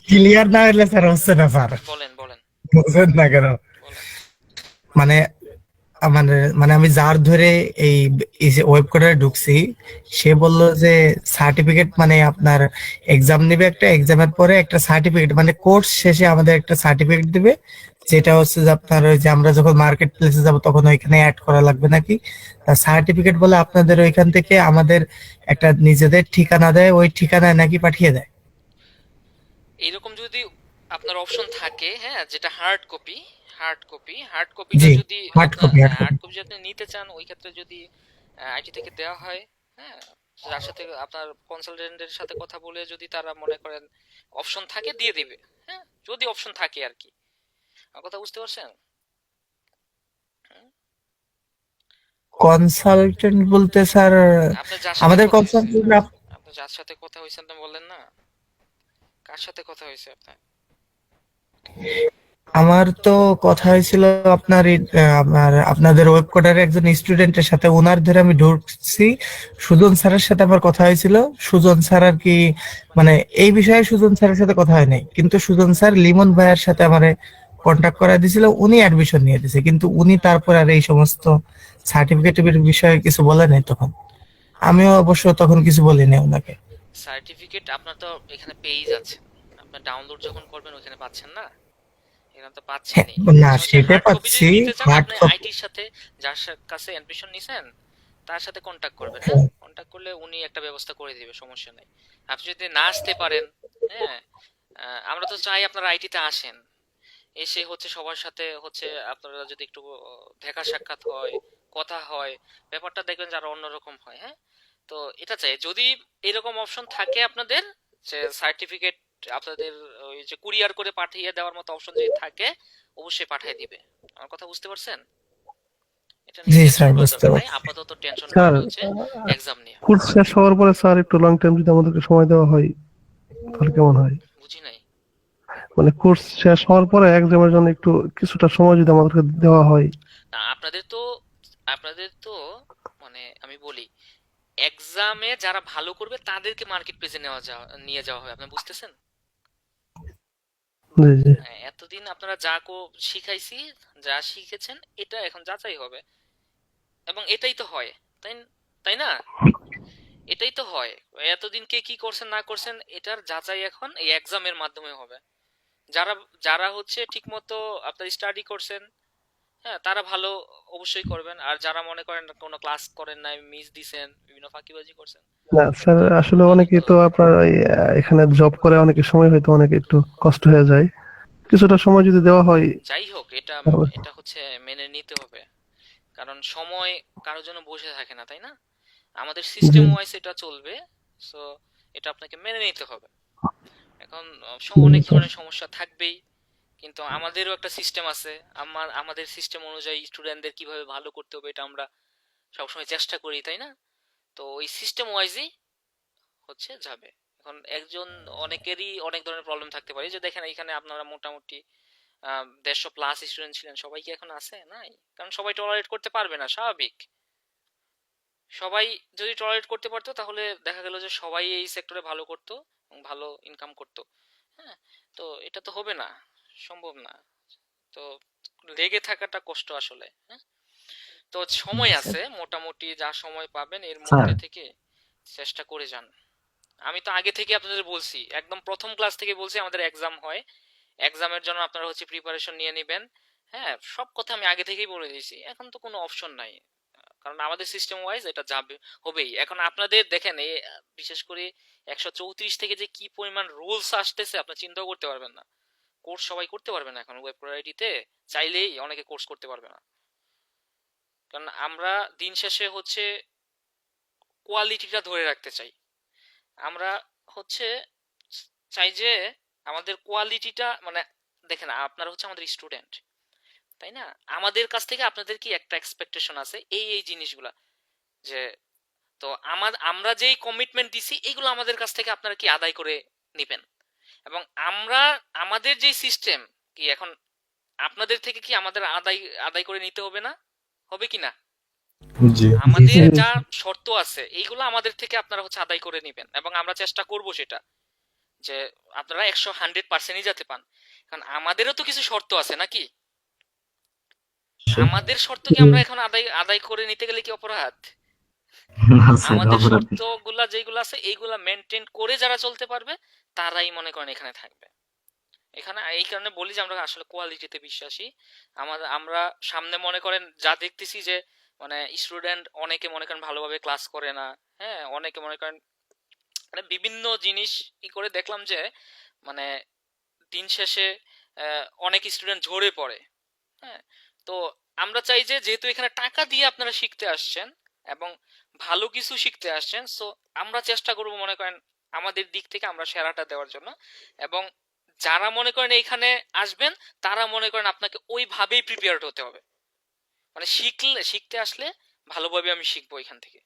Speaker 3: ক্লিয়ার না হলে স্যার হচ্ছে না স্যার,
Speaker 1: বলেন বলেন
Speaker 3: বুঝেন না কেন?
Speaker 1: বলেন।
Speaker 3: মানে মানে মানে আমি যার ধরে এই ওয়েব কোডে ঢুকছি, সে বলল যে সার্টিফিকেট মানে আপনার এক্সাম নিবে, একটা এক্সামের পরে একটা সার্টিফিকেট মানে কোর্স শেষে আমাদের একটা সার্টিফিকেট দিবে, যেটা হচ্ছে যে আপনার ওই যে আমরা যখন মার্কেট প্লেসে যাব তখন ওইখানে অ্যাড করা লাগবে নাকি, সার্টিফিকেট বলে আপনাদের ওইখান থেকে আমাদের একটা নিজেদের ঠিকানা দেয়, ওই ঠিকানায় নাকি পাঠিয়ে দেয়।
Speaker 1: এইরকম যদি আপনার অপশন থাকে, হ্যাঁ, যেটা হার্ড কপিটা
Speaker 3: জি,
Speaker 1: যদি
Speaker 3: হার্ড
Speaker 1: আপনার
Speaker 3: copy, hard copy.
Speaker 1: Hard copy যদি আপনি নিতে চান, ওই ক্ষেত্রে যদি আইটি থেকে দেওয়া হয়, হ্যাঁ, যার সাথে আপনার কনসালটেন্টের সাথে কথা বলে যদি তারা মনে করেন অপশন থাকে দিয়ে দিবে, হ্যাঁ, যদি অপশন থাকে আর কি। আমার কথা বুঝতে পারছেন?
Speaker 3: কনসালটেন্ট বলতে স্যার
Speaker 1: আপনার যার সাথে
Speaker 3: আমাদের
Speaker 1: কথা হয়েছে,
Speaker 3: কনসালটেন্ট
Speaker 1: আপনার যার সাথে কথা হয়েছে আপনি বললেন না, কার সাথে কথা হয়েছে আপনার?
Speaker 3: আমার তো কথা হয়েছিল আপনার আপনাদের ওয়েব কোডার একজন স্টুডেন্টের সাথে, ওনার ধরে আমি ঢুকছি। সুজন স্যারের সাথে আমার কথা হয়েছিল। সুজন স্যার আর কি মানে এই বিষয়ে সুজন স্যারের সাথে কথা হয় নাই, কিন্তু সুজন স্যার লিমন ভাইয়ের সাথে আমারে কন্টাক্ট করা দিয়েছিল, উনি অ্যাডমিশন নিয়ে দিয়েছে, কিন্তু উনি তারপর আর এই সমস্ত সার্টিফিকেটের বিষয়ে কিছু বলে নাই তখন। আমিও অবশ্য তখন কিছু বলিনি ওনাকে।
Speaker 1: সার্টিফিকেট আপনার তো এখানে পেজ আছে, আপনার ডাউনলোড যখন করবেন ওখানে পাচ্ছেন না? এখানে তো
Speaker 3: হ্যাঁ,
Speaker 1: পাচ্ছেনই।
Speaker 3: না
Speaker 1: সমস্যা
Speaker 3: সেটা
Speaker 1: হার্ড কপি যদি
Speaker 3: পাচ্ছি,
Speaker 1: নিতে চান
Speaker 3: হার্ড
Speaker 1: আপনি
Speaker 3: কপি।
Speaker 1: আইটির সাথে, যার কাছে অ্যাডমিশন নিছেন তার সাথে কন্টাক্ট করবেন, হ্যাঁ, কন্টাক্ট করলে উনি একটা ব্যবস্থা করে দিবে, সমস্যা নাই। আপনি যদি না আসতে পারেন, হ্যাঁ, আমরা তো চাই আপনারা আইটিতে আসেন, এসে হচ্ছে সবার সাথে হচ্ছে আপনারা যদি একটু দেখা সাক্ষাৎ হয়, কথা হয়, ব্যাপারটা দেখবেন যারা অন্যরকম হয়, হ্যাঁ। তো এটা চাই, যদি এরকম অপশন থাকে আপনাদের যে সার্টিফিকেট আপনাদের ওই যে কুরিয়ার করে পাঠিয়ে দেওয়ার মতো অপশন যদি থাকে, অবশ্যই পাঠিয়ে দিবে। আমার কথা বুঝতে পারছেন? এটা নিয়ে
Speaker 3: জি
Speaker 1: টেনশন
Speaker 3: স্যার,
Speaker 1: করার
Speaker 3: বুঝতে
Speaker 1: দরকার নাই,
Speaker 3: পারছি।
Speaker 1: আপাতত টেনশন
Speaker 8: স্যার,
Speaker 1: করবে হচ্ছে এক্সাম নিয়ে।
Speaker 8: কোর্স শেষ হওয়ার পরে স্যার একটু লং টাইম যদি আমাদেরকে সময় দেওয়া হয় তাহলে কেমন হয়?
Speaker 1: বুঝি নাই।
Speaker 8: মানে কোর্স শেষ হওয়ার পরে এক্সামের জন্য একটু কিছুটা সময় যদি আমাদেরকে দেওয়া হয়।
Speaker 1: না, আপনাদের তো মানে আমি বলি, এক্সামে যারা ভালো করবে তাদেরকে মার্কেট প্লেসে নিয়ে যাওয়া হয়, আপনি বুঝতেছেন?
Speaker 8: জি জি।
Speaker 1: এতদিন আপনারা যা শিখাইছি, যা শিখেছেন এটা এখন যাচাই হবে, এবং এটাই তো হয়, তাই তাই না? এটাই তো হয়। এতদিন কে কি করছেন না করছেন এটার যাচাই এখন এই এক্সামের মাধ্যমে হবে। যারা যারা হচ্ছে ঠিকমতো আপনার স্টাডি করছেন, হ্যাঁ, তারা ভালো অবশ্যই করবেন, আর যারা মনে করেন কোনো ক্লাস করেন নাই, মিস দিছেন, বিভিন্ন ফাঁকিবাজি করছেন,
Speaker 8: না স্যার, আসলে অনেকে
Speaker 1: তাদের তো
Speaker 8: তো আপনার ওই, এখানে জব করে অনেকের সময় হয়তো অনেক একটু কষ্ট হয়ে যায়, কিছুটা সময় যদি দেওয়া হয়
Speaker 1: যাই হোক, এটা
Speaker 8: তাহলে।
Speaker 1: এটা হচ্ছে মেনে নিতে হবে, কারণ সময় কারোর জন্য বসে থাকে না, তাই না? আমাদের
Speaker 8: জি
Speaker 1: সিস্টেম ওয়াইজ এটা চলবে, সো এটা আপনাকে মেনে নিতে হবে। এখন
Speaker 8: জি
Speaker 1: অনেক
Speaker 8: স্যার।
Speaker 1: ধরনের সমস্যা থাকবেই, কিন্তু আমাদেরও একটা সিস্টেম আছে। আমাদের সিস্টেম অনুযায়ী স্টুডেন্টদের কিভাবে ভালো করতে হবে এটা আমরা সবসময় চেষ্টা করি, তাই না? তো ওই সিস্টেম ওয়াইজই হচ্ছে যাবে। এখন অনেকেরই অনেক ধরনের প্রবলেম থাকতে পারে, যে দেখেন এখানে আপনারা মোটামুটি 150+ স্টুডেন্ট ছিলেন, সবাই কি এখন আছে? নাই, কারণ সবাই টলারেট করতে পারবে না, স্বাভাবিক। সবাই যদি টলারেট করতে পারতো তাহলে দেখা গেল যে সবাই এই সেক্টরে ভালো করতো এবং ভালো ইনকাম করতো। হ্যাঁ, তো এটা তো হবে না, সম্ভব না। তো লেগে থাকাটা কষ্ট আসলে। হ্যাঁ, তো সময় আছে, মোটামুটি যা সময় পাবেন এর মধ্যে থেকে চেষ্টা করে যান। আমি তো আগে থেকে আপনাদের বলছি, একদম প্রথম ক্লাস থেকে বলছি আমাদের এক্সাম হয়, এক্সামের জন্য আপনারা হচ্ছে প্রিপারেশন নিয়ে নেবেন। হ্যাঁ, সব কথা আমি আগে থেকেই বলে দিয়েছি, এখন তো কোনো অপশন নাই, কারণ আমাদের সিস্টেম ওয়াইজ এটা যাবে, হবেই। এখন আপনাদের দেখেন এই বিশেষ করে 134 থেকে যে কি পরিমাণ রুলস আসতেছে আপনি চিন্তাও করতে পারবেন না। কোর্স সবাই করতে পারবে না এখন ওয়েব কোয়ালিটিতে, চাইলেই অনেকে কোর্স করতে পারবে না। কারণ আমরা দিন শেষে হচ্ছে কোয়ালিটিটা ধরে রাখতে চাই। আমরা হচ্ছে চাই যে আমাদের কোয়ালিটিটা, মানে দেখেন আপনারা হচ্ছে আমাদের স্টুডেন্ট, তাই না? আমাদের কাছ থেকে আপনাদের কি একটা এক্সপেকটেশন আছে এই এই জিনিসগুলা, যে তো আমরা যেই কমিটমেন্ট দিছি এইগুলো আমাদের কাছ থেকে আপনারা কি আদায় করে নেবেন। এবং আমরা আমাদের যেই সিস্টেম কি এখন আপনাদের থেকে কি আমাদের আদায় আদায় করে নিতে হবে না? হবে কি না?
Speaker 4: জি।
Speaker 1: আমাদের যা শর্ত আছে এইগুলো আমাদের থেকে আপনারা হচ্ছে আদায় করে নেবেন, এবং আমরা চেষ্টা করব সেটা যে আপনারা 100% যাতে পান। কারণ আমাদেরও তো কিছু শর্ত আছে নাকি? আমাদের শর্ত কি আমরা এখন আদায় আদায় করে নিতে গেলে কি অপরাধ? আমাদের শর্তগুলা যেগুলো আছে এইগুলা মেনটেন করে যারা চলতে পারবে তারাই মনে করেন এখানে থাকবে। এখানে এই কারণে বলি যে আমরা আসলে কোয়ালিটিতে বিশ্বাসী। আমরা সামনে মনে করেন যা দেখতেছি যে মানে স্টুডেন্ট অনেকে মনে করেন ভালোভাবে ক্লাস করে না। হ্যাঁ, অনেকে মনে করেন মানে বিভিন্ন জিনিস ই করে দেখলাম যে মানে দিন শেষে অনেক স্টুডেন্ট ঝরে পড়ে। হ্যাঁ, তো আমরা চাই যে যেহেতু এখানে টাকা দিয়ে আপনারা শিখতে আসছেন এবং ভালো কিছু শিখতে আসছেন, সো আমরা চেষ্টা করব মনে করেন আমাদের দিক থেকে আমরা সেরাটা দেওয়ার জন্য। এবং যারা মনে করেন এখানে আসবেন তারা মনে করেন আপনাকে ওইভাবেই প্রিপেয়ার্ড হতে হবে, মানে শিখতে আসলে ভালোভাবে আমি শিখবো এখান থেকে।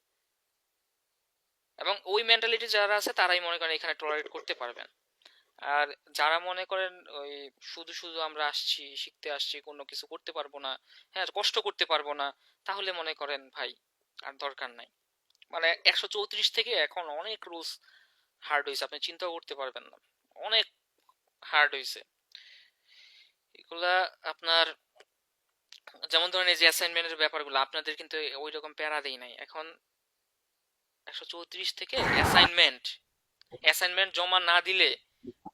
Speaker 1: এবং ওই মেন্টালিটি যারা আছে তারাই মনে করেন এখানে টলারেট করতে পারবেন। আর যারা মনে করেন ওই শুধু শুধু আমরা আসছি শিখতে আসছি কোনো কিছু করতে পারবো না, হ্যাঁ কষ্ট করতে পারবো না, তাহলে মনে করেন ভাই আর দরকার নাই। মানে 134 থেকে এখন অনেক রুলস হার্ড হয়েছে, আপনি চিন্তাও করতে পারবেন না, অনেক হার্ড হয়েছে এগুলা। আপনার যেমন ধরেন এই যে অ্যাসাইনমেন্টের ব্যাপারগুলো আপনাদের কিন্তু ওই রকম প্যারা দেই নাই। এখন 134 থেকে অ্যাসাইনমেন্ট জমা না দিলে,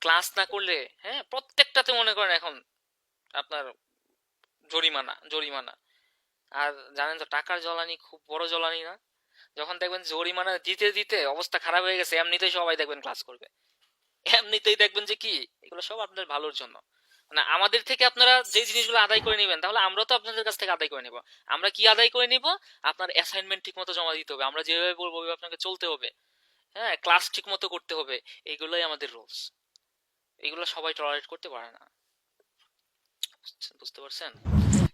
Speaker 1: ক্লাস না করলে, হ্যাঁ প্রত্যেকটাতে মনে করেন এখন আপনার জরিমানা জরিমানা। আর জানেন তো টাকার জ্বালানি খুব বড় জ্বালানি না? যখন দেখবেন জরিমানা দিতে দিতে অবস্থা খারাপ হয়ে গেছে, এমনিতেই সবাই দেখবেন ক্লাস করবে, এমনিতেই দেখবেন যে কি এগুলো সব আপনাদের ভালোর জন্য। মানে আমাদের থেকে আপনারা যে জিনিসগুলো আদায় করে নেবেন তাহলে আমরা তো আপনাদের কাছ থেকে আদায় করে নেব। আমরা কি আদায় করে নিব? আপনার অ্যাসাইনমেন্ট ঠিক মতো জমা দিতে হবে, আমরা যেভাবে বলবো ওইভাবে আপনাকে চলতে হবে, হ্যাঁ ক্লাস ঠিক মতো করতে হবে, এইগুলোই আমাদের রুলস। এগুলো সবাই টলারেট করতে পারে না, বুঝতে পারছেন?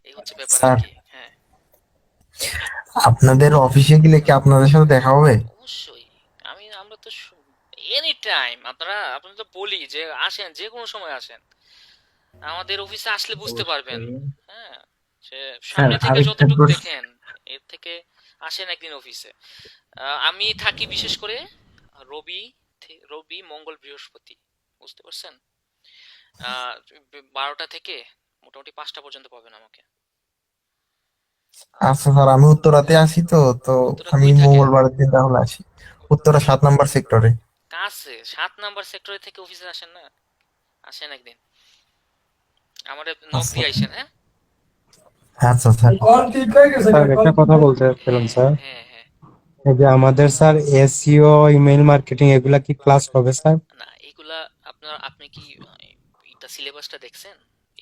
Speaker 1: এই হচ্ছে ব্যাপার আর কি। হ্যাঁ,
Speaker 6: আপনাদের অফিসে গেলে কি আপনাদের সাথে দেখা হবে?
Speaker 1: অবশ্যই। আমরা তো এনি টাইম আপনারা তো বলি যে আসেন, যে কোনো সময় আসেন আমাদের অফিসে, আসলে বুঝতে পারবেন। হ্যাঁ, সে সামনে থেকে যতটুকু দেখেন এর থেকে আসেন একদিন অফিসে। আমি থাকি বিশেষ করে রবি রবি মঙ্গল বৃহস্পতি, বুঝতে পারছেন? 12টা থেকে মোটামুটি 5টা পর্যন্ত পাবেন আমাকে।
Speaker 6: আচ্ছা স্যার, আমি উত্তরাতে আসি তো তো
Speaker 1: উত্তরা
Speaker 6: আমি
Speaker 1: কই থাকে?
Speaker 6: মঙ্গলবারের দিন তাহলে আসি। উত্তরা 7 নম্বর সেক্টরে।
Speaker 1: কাছে 7 নাম্বার সেক্টরে থেকে অফিসে আসেন না? আসেন একদিন, আমারে নক
Speaker 6: আচ্ছা
Speaker 1: দিয়ে আইসেন। হ্যাঁ
Speaker 6: আচ্ছা স্যার।
Speaker 9: স্যার একটা কথা বলতে চাচ্ছিলাম স্যার,
Speaker 1: হ্যাঁ হ্যাঁ।
Speaker 9: এই যে আমাদের স্যার এসইও ইমেল মার্কেটিং এগুলা কি ক্লাস হবে স্যার?
Speaker 1: না এইগুলা আপনি কি এটা সিলেবাসটা দেখছেন?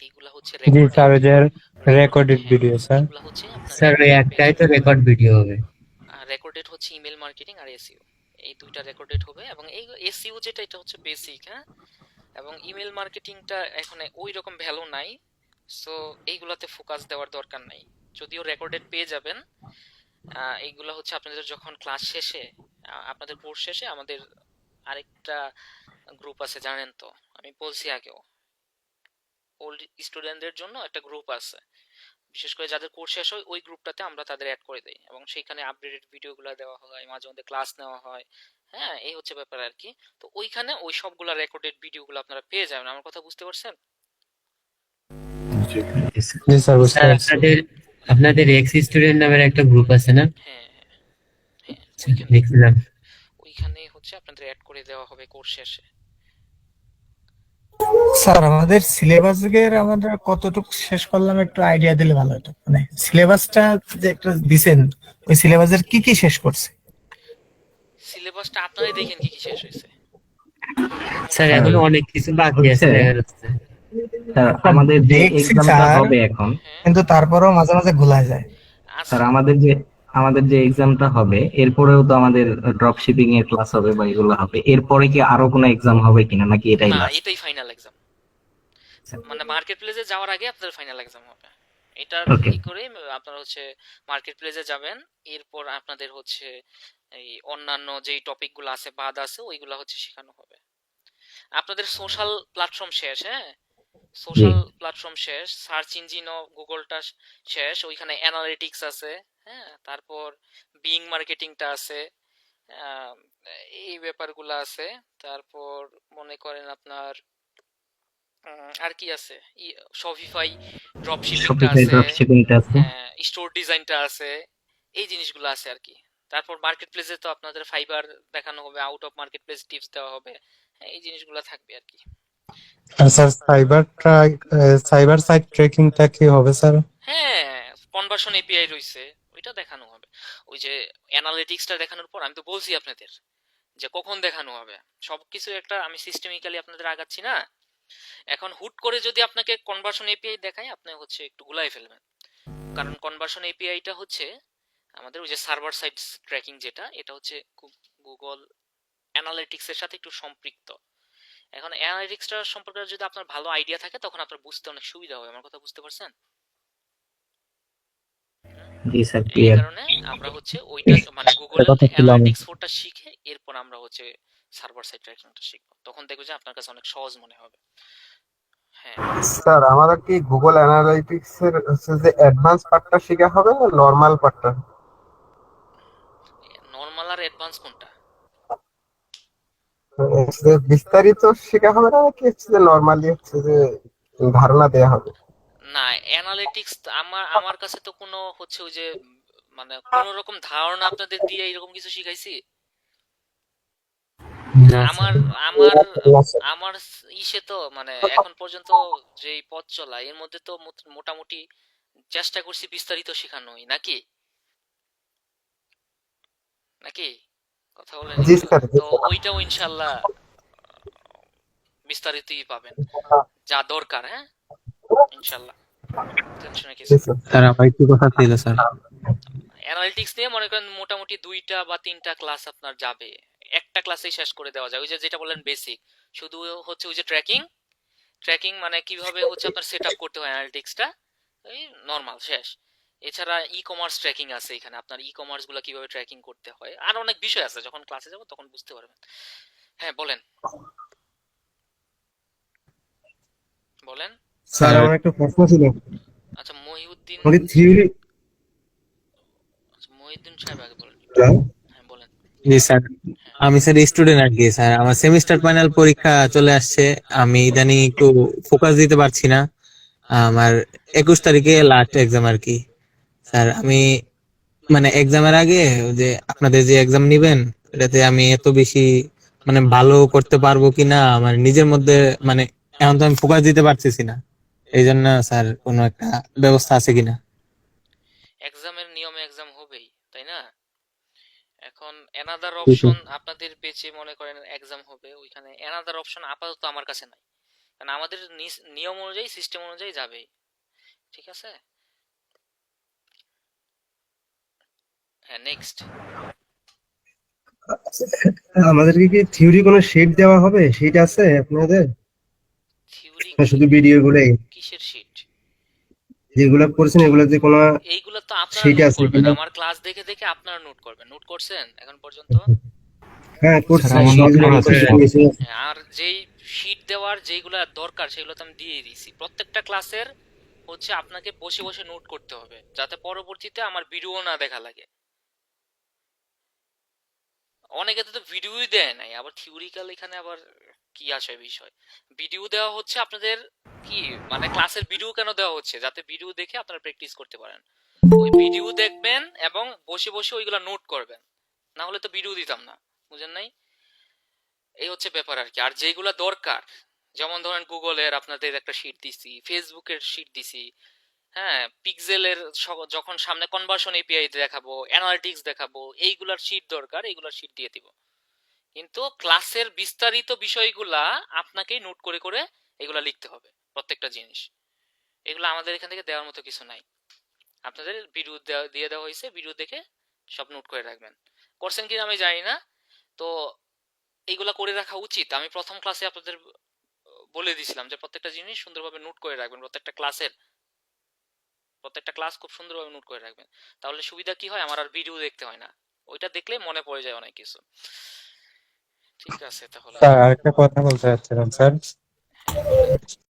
Speaker 1: এইগুলা হচ্ছে
Speaker 9: জি স্যার,
Speaker 1: রেকর্ডেড।
Speaker 9: ওই যে রেকর্ডেড
Speaker 1: হ্যাঁ,
Speaker 9: ভিডিও স্যার।
Speaker 1: এগুলা হচ্ছে আপনার
Speaker 5: স্যার ওই
Speaker 1: রেকর্ডেড
Speaker 5: একটাই
Speaker 1: বেসড।
Speaker 5: তো রেকর্ড ভিডিও হবে।
Speaker 1: রেকর্ডেড হচ্ছে ইমেল মার্কেটিং আর এসইও, এই দুইটা রেকর্ডেড হবে। এবং এই এসইও যেটা এটা হচ্ছে বেসিক, হ্যাঁ। এবং ইমেল মার্কেটিংটা এখানে ওই রকম ভ্যালু নাই, সো এইগুলাতে ফোকাস দেওয়ার দরকার নাই। যদিও রেকর্ডেড পেয়ে যাবেন। এইগুলা হচ্ছে আপনাদের যখন ক্লাস শেষে, আপনাদের কোর্স শেষে আমাদের আরেকটা গ্রুপ আছে জানেন তো, আমি বলছি আগেও, ওল্ড স্টুডেন্টদের জন্য একটা গ্রুপ আছে। বিশেষ করে যাদের কোর্স শেষ হয় ওই গ্রুপটাতে আমরা তাদের অ্যাড করে দেই এবং সেইখানে আপডেটেড ভিডিওগুলো দেওয়া হয়, মাঝে মধ্যে ক্লাস নেওয়া হয়। হ্যাঁ, এই হচ্ছে ব্যাপার আর কি। তো ওইখানে ওই সবগুলা রেকর্ডেড ভিডিওগুলো আপনারা পেয়ে যাবেন। আমার কথা বুঝতে পারছেন?
Speaker 6: জি স্যার, বুঝতে
Speaker 5: স্যার
Speaker 6: পারছি।
Speaker 5: আপনাদের এক্স স্টুডেন্ট নামের একটা গ্রুপ আছে না?
Speaker 1: হ্যাঁ হ্যাঁ হ্যাঁ,
Speaker 5: আচ্ছা, দেখছিলাম।
Speaker 1: ওইখানে হচ্ছে আপনাদের অ্যাড করে দেওয়া হবে কোর্স শেষে।
Speaker 3: স্যার আমাদের সিলেবাস আমরা কতটুকু শেষ করলাম একটু আইডিয়া দিলে ভালো হতো, মানে সিলেবাসটা যে একটা দিছেন ওই সিলেবাসের কি কি শেষ করছে?
Speaker 1: সিলেবাসটা আপনারাই দেখেন কি কি শেষ হয়েছে।
Speaker 5: স্যার এখনো অনেক কিছু বাকি আছে দেখা যাচ্ছে।
Speaker 10: আমাদের যে
Speaker 3: দেখছি
Speaker 10: এক্সামটা
Speaker 3: স্যার,
Speaker 10: হবে এখন,
Speaker 1: হ্যাঁ
Speaker 3: কিন্তু তারপরেও মাঝে মাঝে ভুলা যায়।
Speaker 10: স্যার
Speaker 1: আচ্ছা,
Speaker 10: আমাদের যে এক্সামটা হবে এরপরেও তো আমাদের ড্রপ শিপিং এর ক্লাস হবে বা এগুলো হবে, এরপরে কি আরো কোনো এক্সাম হবে কিনা, নাকি এটাই
Speaker 1: না
Speaker 10: লাস্ট?
Speaker 1: এটাই ফাইনাল এক্সাম। মানে মার্কেট প্লেসে যাওয়ার আগে আপনাদের ফাইনাল এক্সাম হবে। এটার
Speaker 10: Okay.
Speaker 1: ই করে আপনারা হচ্ছে মার্কেট প্লেসে যাবেন, এরপর আপনাদের হচ্ছে এই অন্যান্য যেই টপিকগুলো আছে বাদ আছে ওইগুলো হচ্ছে শেখানো হবে। আপনাদের সোশ্যাল প্ল্যাটফর্ম শেষ, হ্যাঁ সোশ্যাল প্ল্যাটফর্ম শেষ, সার্চ ইঞ্জিনও গুগলটা শেষ, ওইখানে অ্যানালিটিক্স আছে, হ্যাঁ তারপর বিং মার্কেটিংটা আছে, আহ, এই ব্যাপারগুলো আছে। তারপর মনে করেন আপনার আর কি আছে, শপিফাই ড্রপ শিপিংটা
Speaker 10: শপিফাই
Speaker 1: আছে,
Speaker 10: ড্রপ শিপিংটা আছে।
Speaker 1: হ্যাঁ স্টোর ডিজাইনটা আছে, এই জিনিসগুলো আছে আর কি। তারপর মার্কেট প্লেসে তো আপনাদের ফাইবার দেখানো হবে, out of market place tips দেওয়া হবে, হ্যাঁ, এই জিনিসগুলো থাকবে আর কি।
Speaker 9: আর স্যার সাইবার সাইট ট্রেকিংটা কি হবে স্যার?
Speaker 1: হ্যাঁ কনভার্সন এপিআই রইছে, ওইটা দেখানো হবে। ওই যে অ্যানালিটিক্সটা দেখানোর পর আমি তো বলছি আপনাদের যে কখন দেখানো হবে, সবকিছু একটা আমি সিস্টেমিক্যালি আপনাদের আগাচ্ছি না। এখন হুট করে যদি আপনাকে কনভার্সন এপিআই দেখায় আপনি হচ্ছে একটু গুলাই ফেলবেন, কারণ কনভার্সন এপিআইটা হচ্ছে আমাদের ওই যে সার্ভার সাইড ট্র্যাকিং যেটা, এটা হচ্ছে গুগল অ্যানালিটিক্স এর সাথে একটু সম্পৃক্ত। এখন অ্যানালিটিক্সটা সম্পর্কে যদি আপনার ভালো আইডিয়া থাকে তখন আপনার বুঝতে অনেক সুবিধা হবে। আমার কথা বুঝতে পারছেন?
Speaker 10: জি স্যার,
Speaker 1: এই
Speaker 10: ক্লিয়ার।
Speaker 1: কারণে আমরা হচ্ছে ওইটা মানে গুগলের
Speaker 6: কথা ছিল আমি।
Speaker 1: অ্যানালিটিক্স 4টা শিখে এরপর আমরা হচ্ছে সার্ভার সাইড ট্র্যাকিংটা শিখবো, তখন দেখবো যে আপনার কাছে অনেক সহজ মনে হবে। হ্যাঁ
Speaker 6: স্যার আমাদের কি গুগল অ্যানালাইটিক্স এর হচ্ছে যে অ্যাডভান্স পার্টটা শেখা হবে না নরমাল পার্টটা?
Speaker 1: নর্মাল আর অ্যাডভান্স কোনটা?
Speaker 6: হচ্ছে যে বিস্তারিত শেখা হবে না, নাকি হচ্ছে যে নরমালি হচ্ছে যে ধারণা দেয়া হবে?
Speaker 1: না অ্যানালিটিক্স আমার আমার কাছে তো কোনো হচ্ছে ওই যে মানে কোন রকম ধারণা আপনাদের দিয়ে এরকম কিছু শিখাইছি?
Speaker 5: না
Speaker 1: আমার
Speaker 5: স্যার।
Speaker 1: আমার আমার ইসে তো মানে এখন পর্যন্ত যেই পথ চলা এর মধ্যে তো মোটামুটি চেষ্টা করছি বিস্তারিত শেখানোই, নাকি নাকি কথা বলেন
Speaker 6: জি
Speaker 1: একটু।
Speaker 6: স্যার, জি
Speaker 1: তো
Speaker 6: স্যার।
Speaker 1: ওইটাও ইনশাল্লাহ বিস্তারিতই পাবেন যা দরকার, হ্যাঁ ইনশাল্লাহ, টেনশনে কিছু
Speaker 6: জি
Speaker 1: নেই।
Speaker 6: স্যার।
Speaker 9: স্যার আমার একটু কথা ছিল স্যার।
Speaker 1: অ্যানালিটিক্স নিয়ে মনে করেন মোটামুটি 2টা বা 3টা ক্লাস আপনার যাবে, একটা ক্লাসেই শেষ করে দেওয়া যায়। ওই যে যেটা বললেন বেসিক, শুধু হচ্ছে ওই যে ট্র্যাকিং মানে কিভাবে হচ্ছে আপনার সেট আপ করতে হয় অ্যানালিটিক্সটা, এই নর্মাল শেষ। এছাড়া ই কমার্স ট্র্যাকিং আছে, এখানে আপনার ই কমার্স গুলো কিভাবে ট্র্যাকিং করতে হয়, আর অনেক বিষয় আছে, যখন ক্লাসে যাব তখন বুঝতে পারবেন। হ্যাঁ বলেন বলেন।
Speaker 6: স্যার আমার একটা প্রশ্ন ছিল।
Speaker 1: আচ্ছা মহিউদ্দিন,
Speaker 6: আমাদের থিওরি
Speaker 1: আচ্ছা মহিউদ্দিন সাহেব আগে বলেন। হ্যাঁ বলেন।
Speaker 11: জি স্যার, আমি স্যার স্টুডেন্ট আর কি স্যার। আমার সেমিস্টার ফাইনাল পরীক্ষা চলে আসছে, আমি ইদানিং একটু ফোকাস দিতে পারছি না। আমার 21 তারিখে লাস্ট এক্সাম আর কি স্যার। আমি মানে এক্সামের আগে ওই যে আপনাদের যে এক্সাম নিবেন এটাতে আমি এত বেশি মানে ভালো করতে পারবো কিনা আমার নিজের মধ্যে মানে এখন তো আমি ফোকাস দিতে পারতেছি না। এই জন্য স্যার কোনো একটা ব্যবস্থা আছে কিনা?
Speaker 1: এক্সামের নিয়মে এক্সাম হবেই, তাই না? এখন অ্যানাদার অপশন আপনাদের পেজে মনে করেন এক্সাম হবে, ওইখানে অ্যানাদার অপশন আপাতত আমার কাছে নাই, কারণ আমাদের নিয়ম অনুযায়ী সিস্টেম অনুযায়ী যাবেই, ঠিক আছে? হ্যাঁ নেক্সট।
Speaker 6: আমাদেরকে কি থিওরি কোনো শিট দেওয়া হবে? শিট আছে আপনাদের?
Speaker 1: থিওরি
Speaker 6: না শুধু ভিডিও গুলোই
Speaker 1: কিসের শিট?
Speaker 6: যেগুলো করছেন এগুলো যে কোনো
Speaker 1: এইগুলো তো আপনারা
Speaker 6: শিট
Speaker 1: নোট
Speaker 6: আছে
Speaker 1: করবেন,
Speaker 6: কিনা?
Speaker 1: আমার ক্লাস দেখে দেখে আপনারা নোট করবেন। নোট করছেন এখন পর্যন্ত?
Speaker 6: হ্যাঁ করছি।
Speaker 9: স্যার, আমার
Speaker 6: সেগুলো
Speaker 9: নোট করা
Speaker 6: করছি,
Speaker 9: আছে।
Speaker 1: হ্যাঁ, আর যেই শিট দেওয়ার যেগুলো দরকার সেগুলো তো আমি দিয়ে দিয়েছি। প্রত্যেকটা ক্লাসের হচ্ছে আপনাকে বসে বসে নোট করতে হবে, যাতে পরবর্তীতে আমার ভিডিও না দেখা লাগে। অনেকে তো ভিডিওই দেয় নাই, আবার থিওরিক্যাল এখানে আবার কি আসে বিষয়। ভিডিও দেওয়া হচ্ছে আপনাদের কি, মানে ক্লাসের ভিডিও কেন দেওয়া হচ্ছে, যাতে ভিডিও দেখে আপনারা প্র্যাকটিস করতে পারেন। ওই ভিডিও দেখবেন এবং বসে বসে ওইগুলা নোট করবেন, না হলে তো ভিডিও দিতাম না, বুঝেন নাই? এই হচ্ছে ব্যাপার আর কি। আর যেগুলা দরকার, যেমন ধরেন গুগলের আপনাদের একটা শিট দিছি, ফেসবুকের শিট দিছি, হ্যাঁ, পিক্সেলের যখন সামনে কনভার্সন এপিআই দেখাবো, অ্যানালিটিক্স দেখাবো, এইগুলার শিট দরকার, এইগুলার শিট দিয়ে দিব। কিন্তু ক্লাসের বিস্তারিত বিষয়গুলা আপনাকেই নোট করে করে এগুলা লিখতে হবে, প্রত্যেকটা জিনিস। এগুলো আমাদের এখান থেকে দেওয়ার মতো কিছু নাই, আপনাদের ভিডিও দিয়ে দেওয়া হয়েছে, ভিডিও দেখে সব নোট করে রাখবেন। করছেন কিনা আমি জানি না, তো এইগুলা করে রাখা উচিত। আমি প্রথম ক্লাসে আপনাদের বলে দিছিলাম যে প্রত্যেকটা জিনিস সুন্দরভাবে নোট করে রাখবেন, প্রত্যেকটা ক্লাস খুব সুন্দরভাবে নোট করে রাখবেন। তাহলে সুবিধা কি হয়, আমার আর ভিডিও দেখতে হয় না, ওইটা দেখলে মনে পড়ে যায় অনেক কিছু। ঠিক আছে তাহলে।
Speaker 9: স্যার আরেকটা কথা বলতে চাচ্ছিলাম স্যার।
Speaker 1: হ্যাঁ, বলেন।